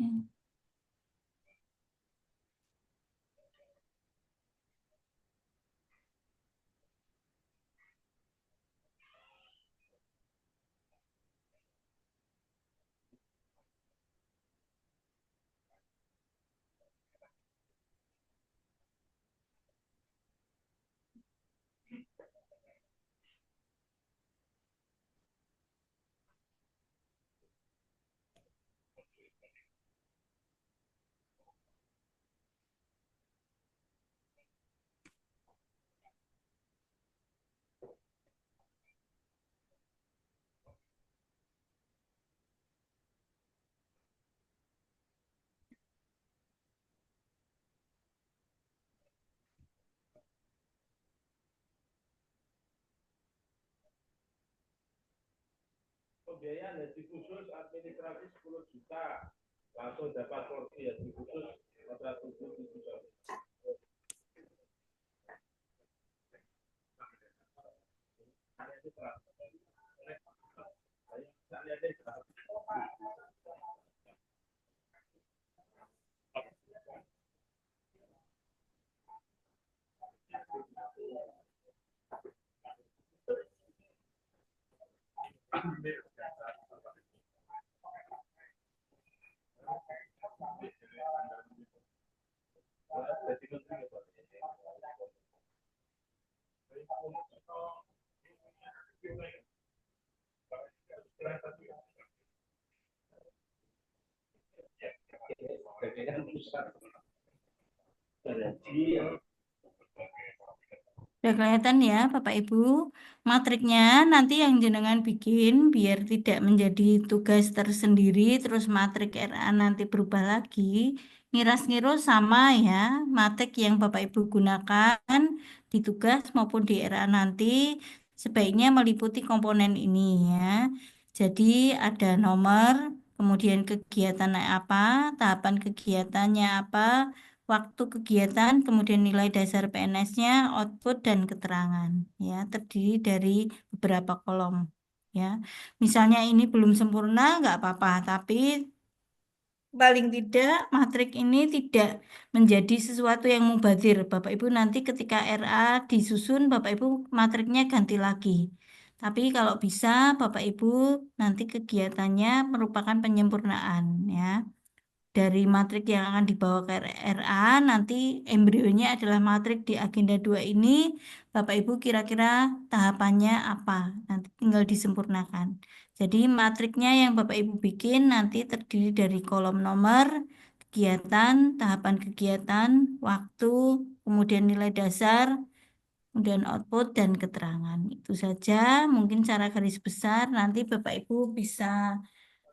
Udah kelihatan ya Bapak Ibu, matriknya nanti yang jenengan bikin biar tidak menjadi tugas tersendiri, terus matrik RA nanti berubah lagi. Ngiras-ngiru sama ya, matrik yang Bapak Ibu gunakan di tugas maupun di RA nanti sebaiknya meliputi komponen ini ya. Jadi ada nomor, kemudian kegiatan apa, tahapan kegiatannya apa, waktu kegiatan, kemudian nilai dasar PNS-nya, output dan keterangan ya, terdiri dari beberapa kolom ya. Misalnya ini belum sempurna nggak apa-apa, tapi paling tidak matrik ini tidak menjadi sesuatu yang mubazir. Bapak Ibu nanti ketika RA disusun, Bapak Ibu matriknya ganti lagi. Tapi kalau bisa Bapak Ibu nanti kegiatannya merupakan penyempurnaan ya dari matrik yang akan dibawa ke RA, nanti embrionya adalah matrik di agenda 2 ini. Bapak Ibu kira-kira tahapannya apa? Nanti tinggal disempurnakan. Jadi matriknya yang Bapak Ibu bikin nanti terdiri dari kolom nomor, kegiatan, tahapan kegiatan, waktu, kemudian nilai dasar, kemudian output dan keterangan. Itu saja mungkin cara garis besar. Nanti Bapak Ibu bisa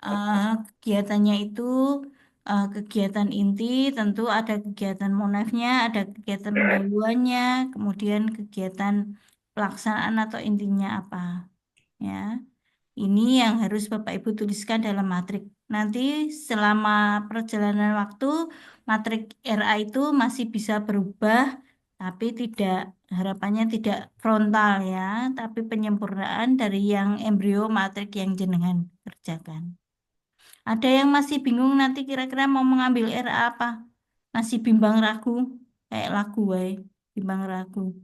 kegiatannya itu kegiatan inti, tentu ada kegiatan monefnya, ada kegiatan pendahuluannya, kemudian kegiatan pelaksanaan atau intinya apa ya. Ini yang harus Bapak Ibu tuliskan dalam matrik. Nanti selama perjalanan waktu matrik RA itu masih bisa berubah, tapi tidak harapannya tidak frontal ya, tapi penyempurnaan dari yang embrio matrik yang jenengan kerjakan. Ada yang masih bingung nanti kira-kira mau mengambil RA apa? Masih bimbang ragu, kayak lagu wae, bimbang ragu.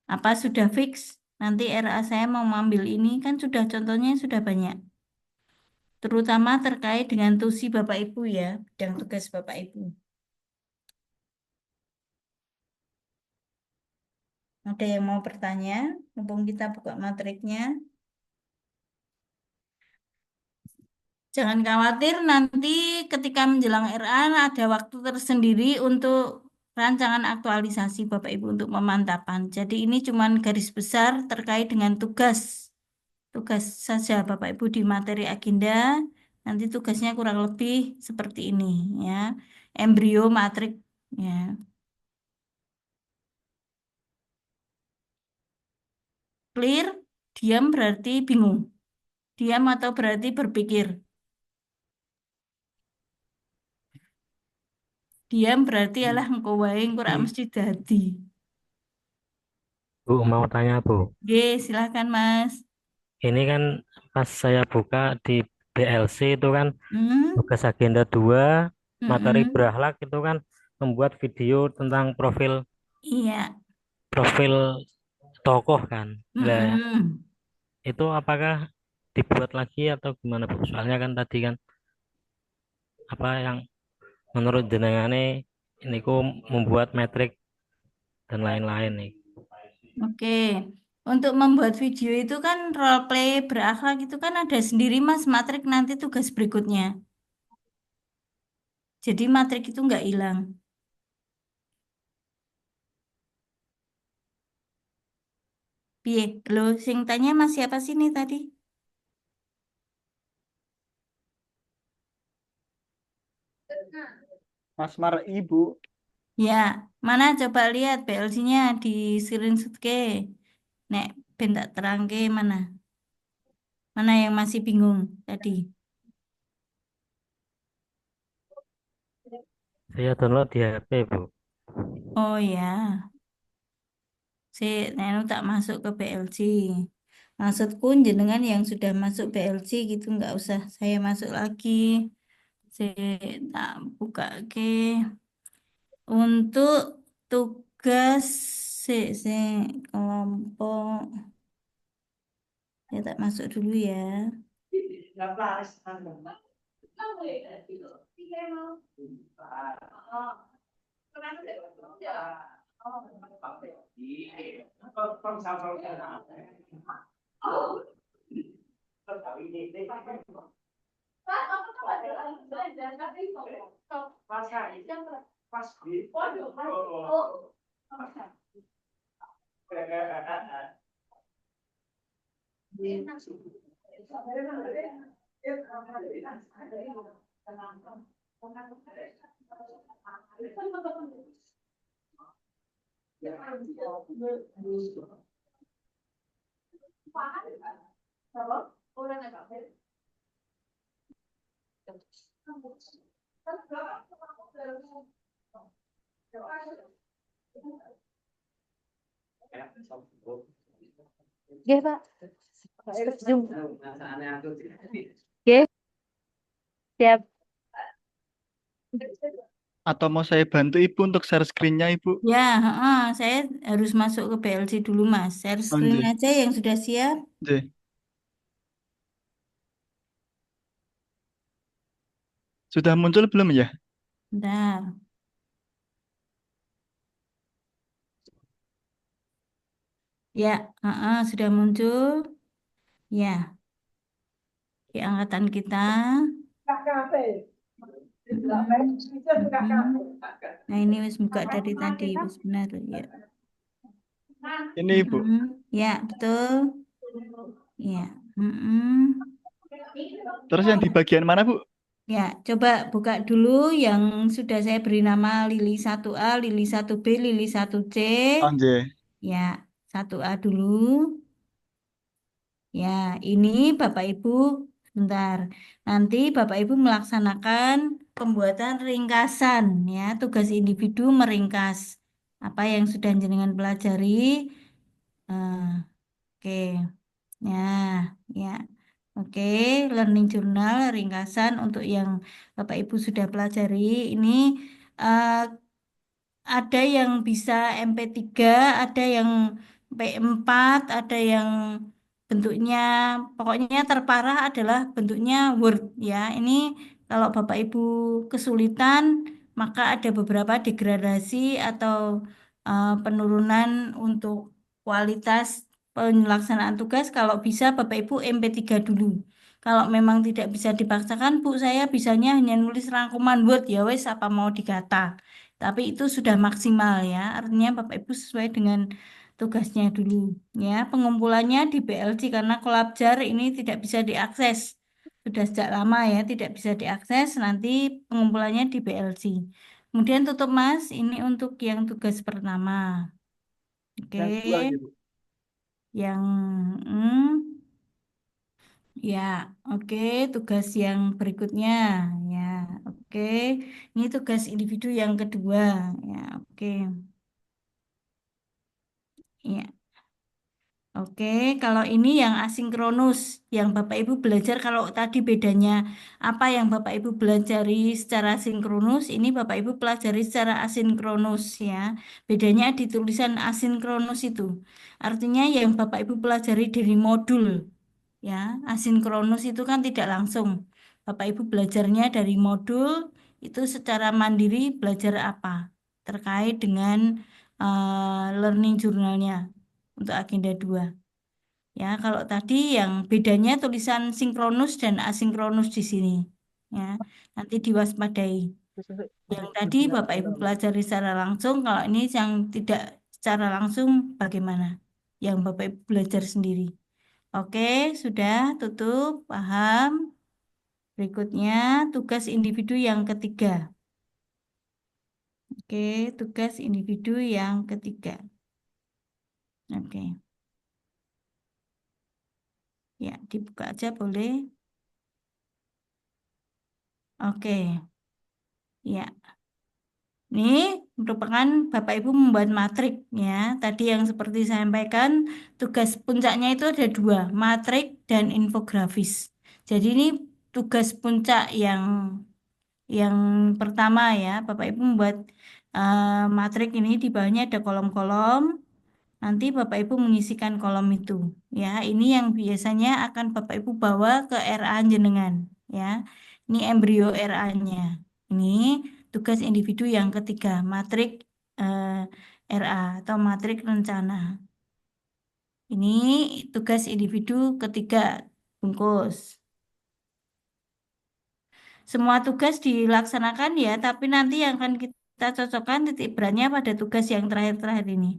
Apa sudah fix? Nanti RA saya mau mengambil ini kan sudah contohnya sudah banyak. Terutama terkait dengan tusi Bapak Ibu ya, bidang tugas Bapak Ibu. Ada yang mau bertanya? Mumpung kita buka matriknya. Jangan khawatir, nanti ketika menjelang RA ada waktu tersendiri untuk rancangan aktualisasi Bapak Ibu untuk pemantapan. Jadi ini cuma garis besar terkait dengan tugas. Tugas saja Bapak Ibu di materi agenda. Nanti tugasnya kurang lebih seperti ini ya. Embrio matrik ya. Clear, diam berarti bingung. Diam atau berarti berpikir. Diam berarti alah engko wae engko ora mesti dadi. Bu, mau tanya Bu. Oke, silahkan Mas. Ini kan pas saya buka di BLC itu kan Hmm? tugas agenda 2 materi Mm-mm. berakhlak itu kan membuat video tentang profil Iya. profil tokoh kan. Nah, Mm-mm. itu apakah dibuat lagi atau gimana Bu? Soalnya kan tadi kan apa yang menurut jenengan ini ku membuat metrik dan lain-lain nih. Oke. Untuk membuat video itu kan role play berakhlak itu kan ada sendiri Mas matrik nanti tugas berikutnya. Jadi matrik itu nggak hilang. Piye? Lo sing tanya Mas siapa sih nih tadi? Mas Mar Ibu. Ya, mana coba lihat PLC-nya di screenshot ke. Nek ben tak terangke mana? Mana yang masih bingung tadi? Saya download di HP Bu. Oh ya, Nenu tak masuk ke PLC. Maksudku jenengan yang sudah masuk PLC gitu nggak usah saya masuk lagi. Saya tak buka ke untuk tugas si kelompok. Saya tak masuk dulu ya. Nggih, Pak. Zoom. Nggih, siap. Atau mau saya bantu Ibu untuk share screen-nya Ibu? Ya, saya harus masuk ke PLC dulu Mas. Share Oh, screen nggih. aja yang sudah siap. Nggih. Sudah muncul belum ya? Bentar. Ya, sudah muncul. Ya, di angkatan kita. Mm-mm. Mm-mm. Nah, ini wis buka dari tadi, wis benar ya. Ini Ibu. Mm-mm. Ya, betul. Ya. Mm-mm. Terus yang di bagian mana Bu? Ya, coba buka dulu yang sudah saya beri nama Lili 1A, Lili 1B, Lili 1C. Oh, nggih. Ya, 1A dulu. Ya, ini Bapak Ibu, sebentar. Nanti Bapak Ibu melaksanakan pembuatan ringkasan, ya, tugas individu meringkas apa yang sudah jenengan pelajari. Oke, ya, ya, oke. Learning journal ringkasan untuk yang Bapak Ibu sudah pelajari. Ini eh, ada yang bisa MP3, ada yang P4, ada yang bentuknya, pokoknya terparah adalah bentuknya Word ya. Ini kalau Bapak Ibu kesulitan, maka ada beberapa degradasi atau penurunan untuk kualitas pelaksanaan tugas. Kalau bisa Bapak Ibu MP3 dulu. Kalau memang tidak bisa dipaksakan, Bu, saya bisanya hanya nulis rangkuman Word, ya wes apa mau dikata. Tapi itu sudah maksimal ya. Artinya Bapak Ibu sesuai dengan tugasnya dulu. Ya, pengumpulannya di BLC karena Kolabjar ini tidak bisa diakses. Sudah sejak lama ya, tidak bisa diakses. Nanti pengumpulannya di BLC. Kemudian tutup Mas, ini untuk yang tugas pertama. Oke, Yang dua aja, Bu. yang hmm, ya, oke, tugas yang berikutnya, ya, oke, ini tugas individu yang kedua, ya, oke, ya, oke. Kalau ini yang asinkronus, yang Bapak Ibu belajar, kalau tadi bedanya apa yang Bapak Ibu pelajari secara sinkronus, ini Bapak Ibu pelajari secara asinkronus, ya. Bedanya di tulisan asinkronus itu, artinya yang Bapak Ibu pelajari dari modul. Ya, asinkronus itu kan tidak langsung. Bapak Ibu belajarnya dari modul itu secara mandiri belajar apa terkait dengan learning jurnalnya untuk agenda 2. Ya, kalau tadi yang bedanya tulisan sinkronus dan asinkronus di sini. Ya, nanti diwaspadai. Yang tadi Bapak Ibu pelajari secara langsung, kalau ini yang tidak secara langsung bagaimana? Yang Bapak Ibu belajar sendiri. Oke, sudah tutup, paham. Berikutnya tugas individu yang ketiga. Oke, tugas individu yang ketiga. Oke. Ya, dibuka aja boleh. Oke. Ya. Ini merupakan Bapak Ibu membuat matrik ya. Tadi yang seperti saya sampaikan, tugas puncaknya itu ada 2, matrik dan infografis. Jadi ini tugas puncak yang pertama ya, Bapak Ibu membuat matrik ini di bawahnya ada kolom-kolom. Nanti Bapak Ibu mengisikan kolom itu. Ya, ini yang biasanya akan Bapak Ibu bawa ke RA jenengan. Ya, ini embrio RA-nya. Ini tugas individu yang ketiga, matrik RA atau matrik rencana. Ini tugas individu ketiga, bungkus. Semua tugas dilaksanakan ya, tapi nanti yang akan kita cocokkan titik beratnya pada tugas yang terakhir-terakhir ini.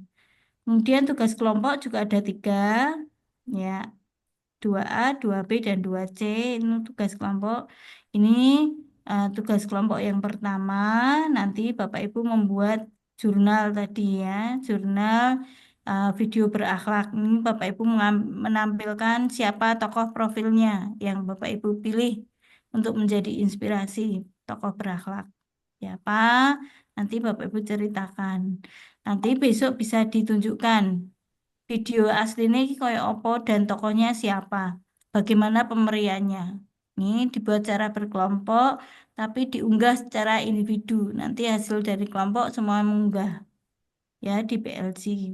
Kemudian tugas kelompok juga ada 3, ya, 2A, 2B, dan 2C. Ini tugas kelompok. Ini tugas kelompok yang pertama, nanti Bapak Ibu membuat jurnal tadi ya, jurnal video berakhlak. Ini Bapak Ibu menampilkan siapa tokoh profilnya yang Bapak Ibu pilih untuk menjadi inspirasi tokoh berakhlak. Siapa? Nanti Bapak Ibu ceritakan. Nanti besok bisa ditunjukkan video aslinya kayak opo dan tokohnya siapa. Bagaimana pemberiannya. Ini dibuat secara berkelompok, tapi diunggah secara individu. Nanti hasil dari kelompok semua mengunggah ya di PLC.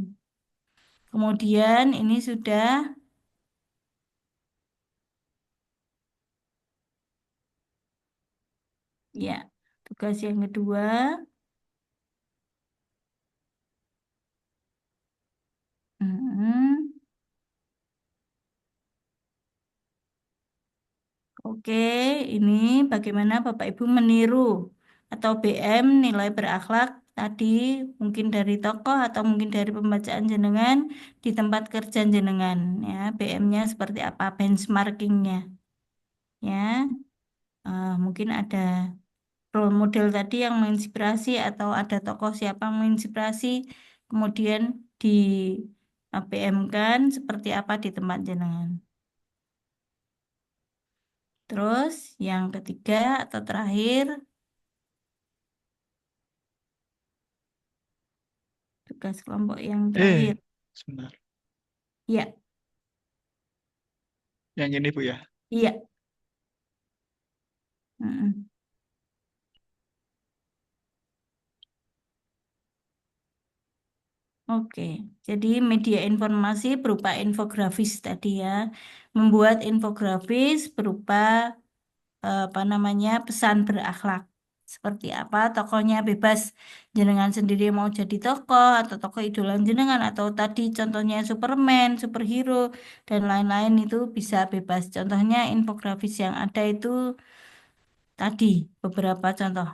Kemudian ini sudah ya tugas yang kedua. Hmm. Oke, ini bagaimana Bapak Ibu meniru atau BM nilai berakhlak tadi mungkin dari tokoh atau mungkin dari pembacaan jenengan di tempat kerja jenengan ya. BM-nya seperti apa, benchmarkingnya ya. Mungkin ada role model tadi yang menginspirasi atau ada tokoh siapa yang menginspirasi kemudian di BM-kan seperti apa di tempat jenengan. Terus yang ketiga atau terakhir, tugas kelompok yang terakhir. Sebentar. Iya, Yang ini, Bu ya. iya. Mm-mm. Oke, jadi media informasi berupa infografis tadi ya. Membuat infografis berupa apa namanya pesan berakhlak. seperti apa tokohnya, bebas jenengan sendiri mau jadi tokoh atau tokoh idola jenengan, atau tadi contohnya Superman, superhero dan lain-lain, itu bisa bebas. Contohnya infografis yang ada itu tadi beberapa contoh.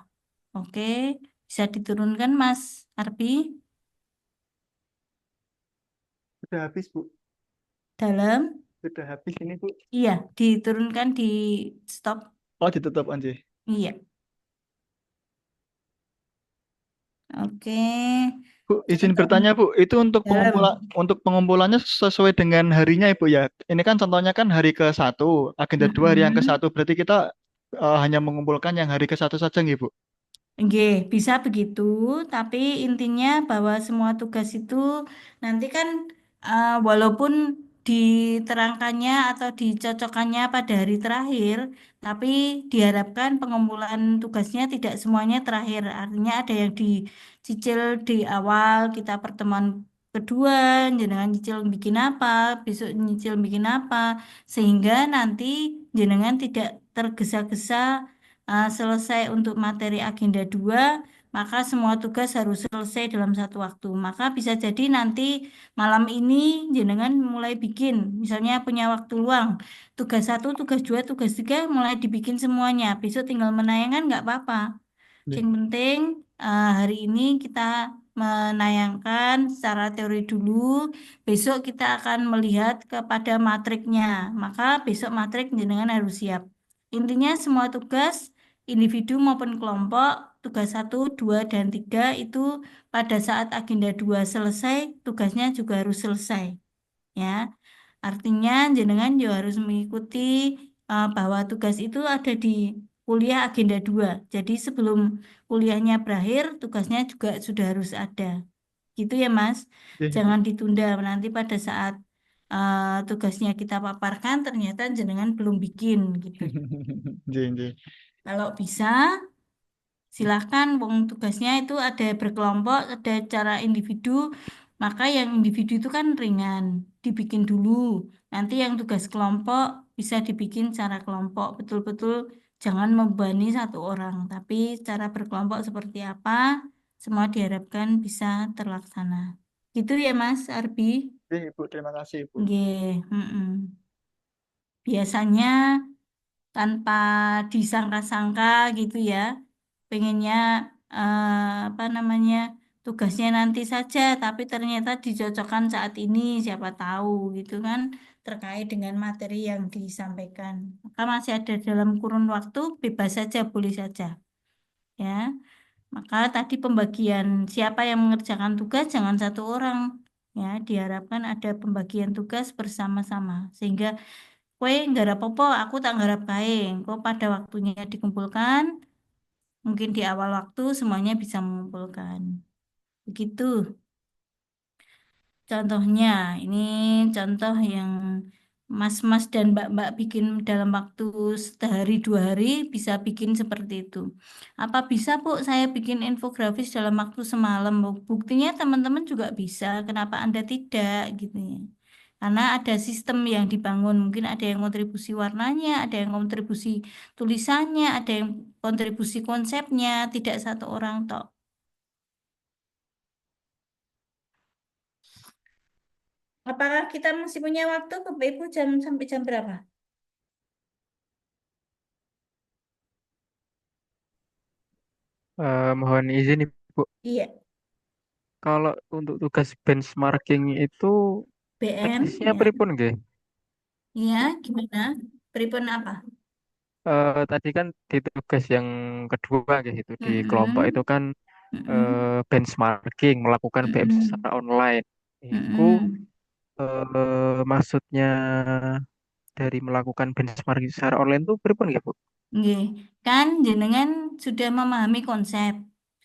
Oke, bisa diturunkan Mas Arbi Sudah habis, Bu. dalam. Sudah habis ini, Bu. Iya, diturunkan di stop. Oh, ditutup Anji. Iya. Oke. Bu, izin Contoh bertanya, Bu. Itu dalam. untuk pengumpulannya sesuai dengan harinya, Ibu ya. Ini kan contohnya kan hari ke-1, agenda 2 hari yang Mm-mm. ke-1. Berarti kita hanya mengumpulkan yang hari ke-1 saja, nggih, Bu? Nggih, bisa begitu, tapi intinya bahwa semua tugas itu nanti kan walaupun diterangkannya atau dicocokkannya pada hari terakhir, tapi diharapkan pengumpulan tugasnya tidak semuanya terakhir. Artinya ada yang dicicil di awal kita pertemuan kedua, jenengan nyicil bikin apa, besok nyicil bikin apa, sehingga nanti jenengan tidak tergesa-gesa selesai untuk materi agenda 2, maka semua tugas harus selesai dalam satu waktu. Maka bisa jadi nanti malam ini jenengan mulai bikin, misalnya punya waktu luang, tugas 1, tugas 2, tugas 3 mulai dibikin semuanya. Besok tinggal menayangkan nggak apa-apa. Yang penting hari ini kita menayangkan secara teori dulu, besok kita akan melihat kepada matriknya. Maka besok matrik jenengan harus siap. Intinya semua tugas individu maupun kelompok, tugas 1, 2, dan 3 itu pada saat agenda 2 selesai, tugasnya juga harus selesai. Ya, artinya jenengan juga harus mengikuti bahwa tugas itu ada di kuliah agenda 2. Jadi sebelum kuliahnya berakhir, tugasnya juga sudah harus ada. Gitu ya, Mas. Nggih, Bu. Jangan ditunda nanti pada saat tugasnya kita paparkan ternyata jenengan belum bikin gitu. Nggih, nggih. Kalau bisa silahkan, wong tugasnya itu ada berkelompok, ada cara individu, maka yang individu itu kan ringan, dibikin dulu. Nanti yang tugas kelompok bisa dibikin secara kelompok, betul-betul jangan membebani satu orang, tapi cara berkelompok seperti apa, semua diharapkan bisa terlaksana. Gitu ya Mas Arbi? Nggih, Bu. Terima kasih, Bu. Nggih, mm-mm. Biasanya tanpa disangka-sangka gitu ya. Pengennya apa namanya, tugasnya nanti saja, tapi ternyata dicocokkan saat ini, siapa tahu gitu kan, terkait dengan materi yang disampaikan. Maka masih ada dalam kurun waktu, bebas saja, boleh saja. Ya, maka tadi pembagian siapa yang mengerjakan tugas jangan satu orang. Ya, diharapkan ada pembagian tugas bersama-sama sehingga kue nggarap apa, aku tak nggarap kae. Kok pada waktunya dikumpulkan, mungkin di awal waktu semuanya bisa mengumpulkan. Begitu. Contohnya, ini contoh yang mas-mas dan mbak-mbak bikin dalam waktu sehari 2 hari bisa bikin seperti itu. Apa bisa, Bu, saya bikin infografis dalam waktu semalam? Buktinya teman-teman juga bisa. Kenapa Anda tidak gitu ya? Karena ada sistem yang dibangun. Mungkin ada yang kontribusi warnanya, ada yang kontribusi tulisannya, ada yang kontribusi konsepnya. Tidak satu orang tok. Apakah kita masih punya waktu, Bapak Ibu, sampai jam berapa? Mohon izin Ibu, Iya, kalau untuk tugas benchmarking itu BM, teknisnya ya. pripun nggih? Iya, gimana? Pripun apa? Tadi kan di tugas yang kedua nggih itu di kelompok Mm-mm, itu kan mm-mm, benchmarking, melakukan BM mm-mm, secara online. Iku mm-mm. maksudnya dari melakukan benchmarking secara online itu pripun nggih, Bu? Nggih, kan jenengan sudah memahami konsep.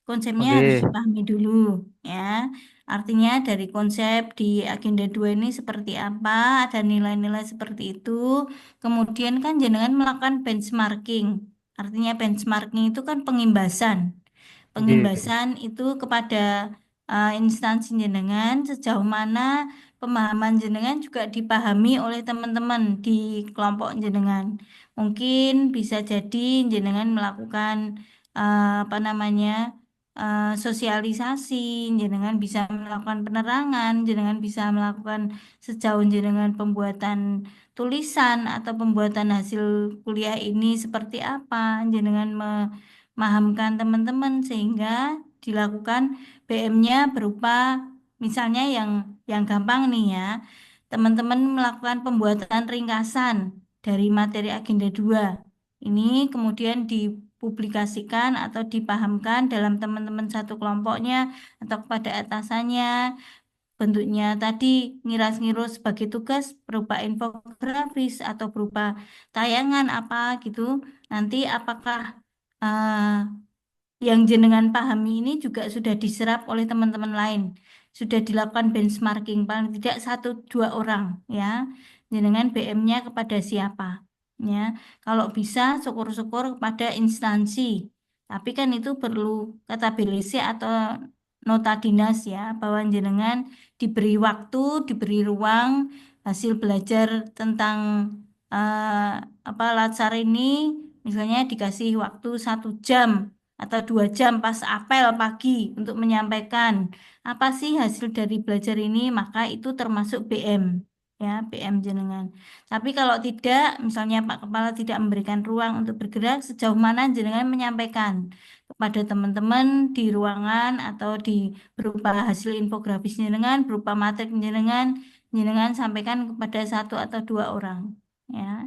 Konsepnya harus Oke, dipahami dulu, ya. Artinya dari konsep di agenda 2 ini seperti apa, ada nilai-nilai seperti itu. Kemudian kan jenengan melakukan benchmarking. Artinya benchmarking itu kan pengimbasan. oke. Pengimbasan itu kepada instansi jenengan sejauh mana pemahaman jenengan juga dipahami oleh teman-teman di kelompok jenengan. Mungkin bisa jadi jenengan melakukan apa namanya sosialisasi, jenengan bisa melakukan penerangan, jenengan bisa melakukan sejauh jenengan pembuatan tulisan atau pembuatan hasil kuliah ini seperti apa, jenengan memahamkan teman-teman sehingga dilakukan BM-nya berupa misalnya yang gampang nih ya, teman-teman melakukan pembuatan ringkasan dari materi agenda 2. Ini kemudian dipublikasikan atau dipahamkan dalam teman-teman satu kelompoknya atau kepada atasannya. Bentuknya tadi ngiras-ngirus sebagai tugas berupa infografis atau berupa tayangan apa gitu. Nanti apakah yang jenengan pahami ini juga sudah diserap oleh teman-teman lain, sudah dilakukan benchmarking paling tidak 1-2 orang ya, jenengan BM-nya kepada siapa ya, kalau bisa syukur-syukur kepada instansi, tapi kan itu perlu kata BLC atau nota dinas ya, bahwa jenengan diberi waktu, diberi ruang hasil belajar tentang apa latsar ini, misalnya dikasih waktu 1 jam atau 2 jam pas apel pagi untuk menyampaikan apa sih hasil dari belajar ini, maka itu termasuk BM ya, BM jenengan. Tapi kalau tidak, misalnya Pak Kepala tidak memberikan ruang untuk bergerak, sejauh mana jenengan menyampaikan kepada teman-teman di ruangan atau di berupa hasil infografis jenengan, berupa materi jenengan, jenengan sampaikan kepada 1 atau 2 orang ya.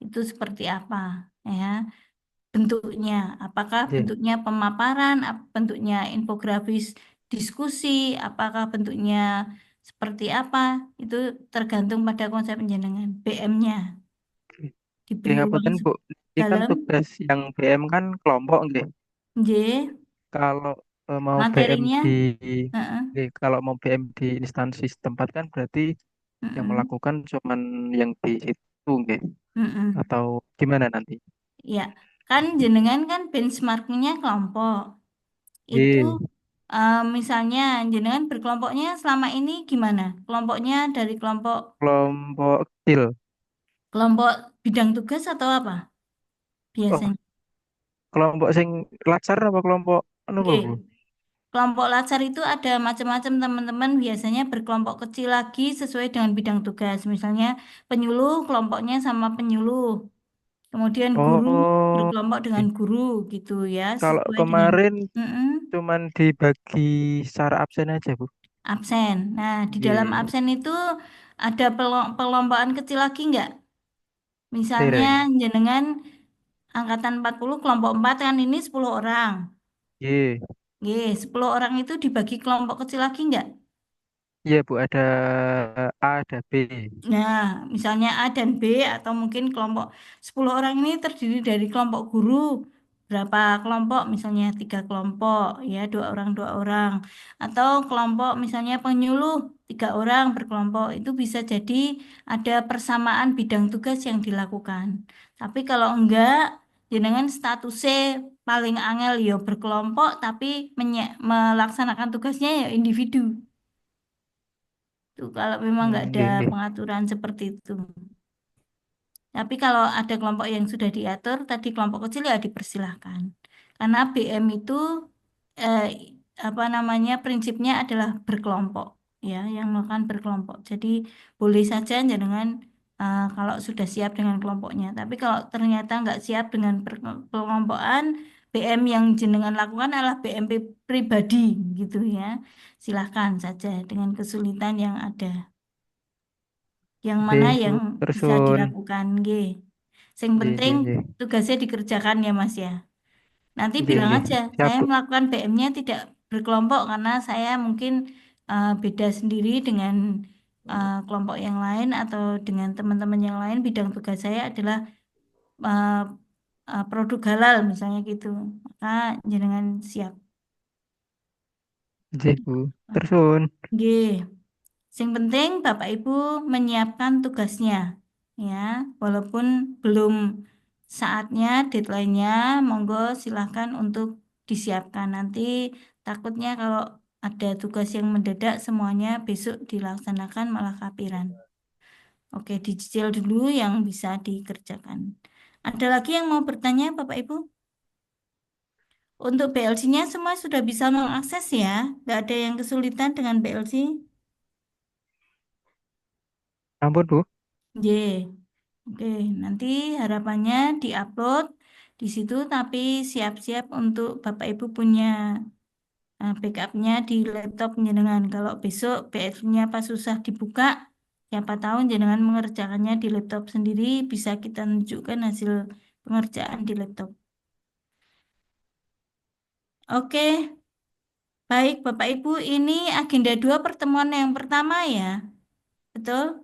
Itu seperti apa ya bentuknya, apakah Oke. bentuknya pemaparan, bentuknya infografis diskusi, apakah bentuknya seperti apa, itu tergantung pada konsep penjenengan. BM-nya Oke. diberi ruang Ngapunten Bu, ini kan dalam, tugas yang BM kan kelompok nggih. J, Kalau mau BM materinya, di heeh, nggih, kalau mau BM di instansi setempat kan berarti yang heeh, melakukan cuman yang di itu nggih. heeh. Atau gimana nanti? Ya, kan jenengan kan benchmarkingnya kelompok. Itu Nggih, misalnya jenengan berkelompoknya selama ini gimana? Kelompoknya dari kelompok kelompok kecil. kelompok bidang tugas atau apa Oh, biasanya? kelompok sing lacar apa kelompok anu apa, Oke, Bu? kelompok latsar itu ada macam-macam teman-teman, biasanya berkelompok kecil lagi sesuai dengan bidang tugas. Misalnya penyuluh kelompoknya sama penyuluh. Kemudian guru Oh, berkelompok dengan nggih. guru gitu ya, Kalau sesuai dengan kemarin mm-mm, cuman dibagi secara absen aja, Bu. absen. Nah, di dalam Nggih, absen itu ada pelombakan kecil lagi nggak? Misalnya dereng. jenengan angkatan 40 kelompok 4 kan ini 10 orang. Nggih. Oke, 10 orang itu dibagi kelompok kecil lagi nggak? Iya, Bu, ada A, ada B. Nah, misalnya A dan B atau mungkin kelompok 10 orang ini terdiri dari kelompok guru. Berapa kelompok? Misalnya 3 kelompok, ya 2 orang, 2 orang. Atau kelompok misalnya penyuluh 3 orang berkelompok. Itu bisa jadi ada persamaan bidang tugas yang dilakukan. Tapi kalau enggak, jenengan statusnya paling angel ya berkelompok, tapi melaksanakan tugasnya ya individu. Tuh, kalau memang nggak ada Nggih, nggih. pengaturan seperti itu. Tapi kalau ada kelompok yang sudah diatur, tadi kelompok kecil ya dipersilahkan. Karena BM itu eh, apa namanya prinsipnya adalah berkelompok, ya, yang melakukan berkelompok. Jadi boleh saja dengan kalau sudah siap dengan kelompoknya. Tapi kalau ternyata nggak siap dengan perkelompokan, BM yang jenengan lakukan adalah BM pribadi, gitu ya. Silahkan saja dengan kesulitan yang ada. Yang mana Nggih, Bu. yang Terus bisa sun. dilakukan, nggih. Yang Nggih, penting nggih, nggih. tugasnya dikerjakan ya Mas ya. Nanti Nggih, bilang nggih. aja, Siap, saya Bu. melakukan BM-nya tidak berkelompok karena saya mungkin beda sendiri dengan kelompok yang lain atau dengan teman-teman yang lain. Bidang tugas saya adalah uh, produk halal misalnya gitu. Maka jangan siap. Nggih, Bu. Terus sun. Nggih. Yang penting Bapak Ibu menyiapkan tugasnya, ya, walaupun belum saatnya, deadline-nya, monggo silahkan untuk disiapkan. Nanti takutnya kalau ada tugas yang mendadak semuanya besok dilaksanakan malah kapiran. Oke, dicicil dulu yang bisa dikerjakan. Ada lagi yang mau bertanya, Bapak Ibu? Untuk BLC-nya semua sudah bisa mengakses ya, nggak ada yang kesulitan dengan BLC. Ampun, Bu. J. Oke, nanti harapannya diupload di situ, tapi siap-siap untuk Bapak Ibu punya backupnya di laptop jenengan. Kalau besok BLC-nya pas susah dibuka, siapa tahu jenengan mengerjakannya di laptop sendiri, bisa kita tunjukkan hasil pengerjaan di laptop. Oke, baik Bapak Ibu, ini agenda 2 pertemuan yang pertama ya, betul?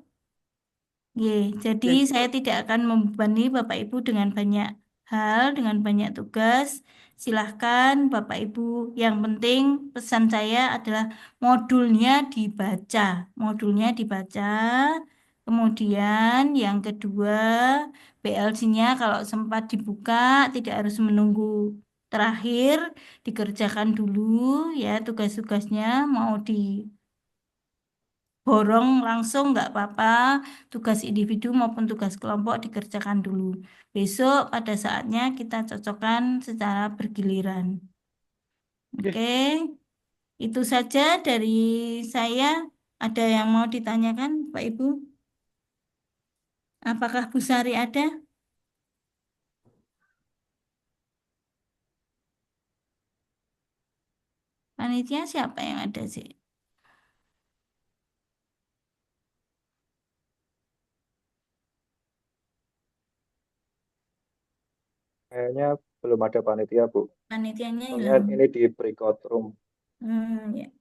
Jadi Oke. saya tidak akan membebani Bapak Ibu dengan banyak hal, dengan banyak tugas. Silahkan Bapak Ibu. Yang penting pesan saya adalah modulnya dibaca. Modulnya dibaca. Kemudian yang kedua, BLC-nya kalau sempat dibuka, tidak harus menunggu terakhir, dikerjakan dulu ya tugas-tugasnya mau di borong langsung nggak apa-apa, tugas individu maupun tugas kelompok dikerjakan dulu. Besok pada saatnya kita cocokkan secara bergiliran. Oke. Oke, itu saja dari saya. Ada yang mau ditanyakan, Pak Ibu? Apakah Bu Sari ada? Panitia siapa yang ada sih? Kayaknya belum ada panitia, Bu. Panitianya Soalnya hilang. ini di breakout room. Ya.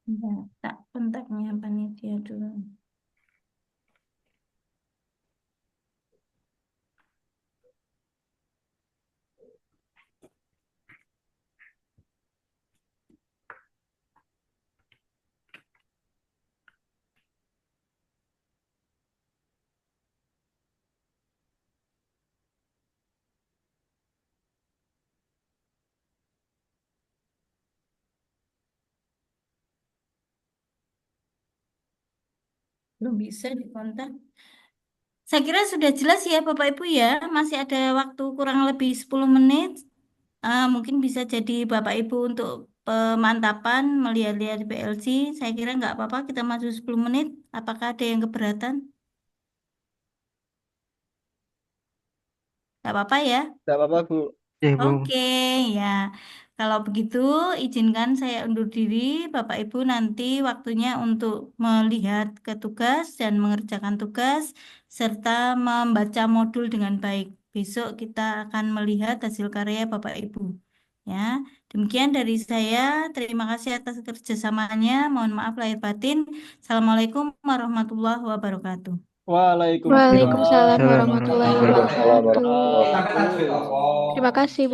Bentar, tak kontaknya panitia dulu. Belum bisa dikontak. Saya kira sudah jelas ya Bapak Ibu ya, masih ada waktu kurang lebih 10 menit. Mungkin bisa jadi Bapak Ibu untuk pemantapan melihat-lihat BLC. Saya kira nggak apa-apa kita masuk 10 menit. Apakah ada yang keberatan? Nggak apa-apa ya? Tidak apa-apa, Bu. Ya, Bu. Oke, ya. Kalau begitu, izinkan saya undur diri. Bapak Ibu nanti waktunya untuk melihat ke tugas dan mengerjakan tugas, serta membaca modul dengan baik. Besok kita akan melihat hasil karya Bapak Ibu. Ya, demikian dari saya. Terima kasih atas kerjasamanya. Mohon maaf lahir batin. Assalamualaikum warahmatullahi wabarakatuh. Waalaikumsalam Waalaikumsalam warahmatullahi warahmatullahi Waalaikumsalam wabarakatuh. warahmatullahi wabarakatuh. Terima kasih, Bu.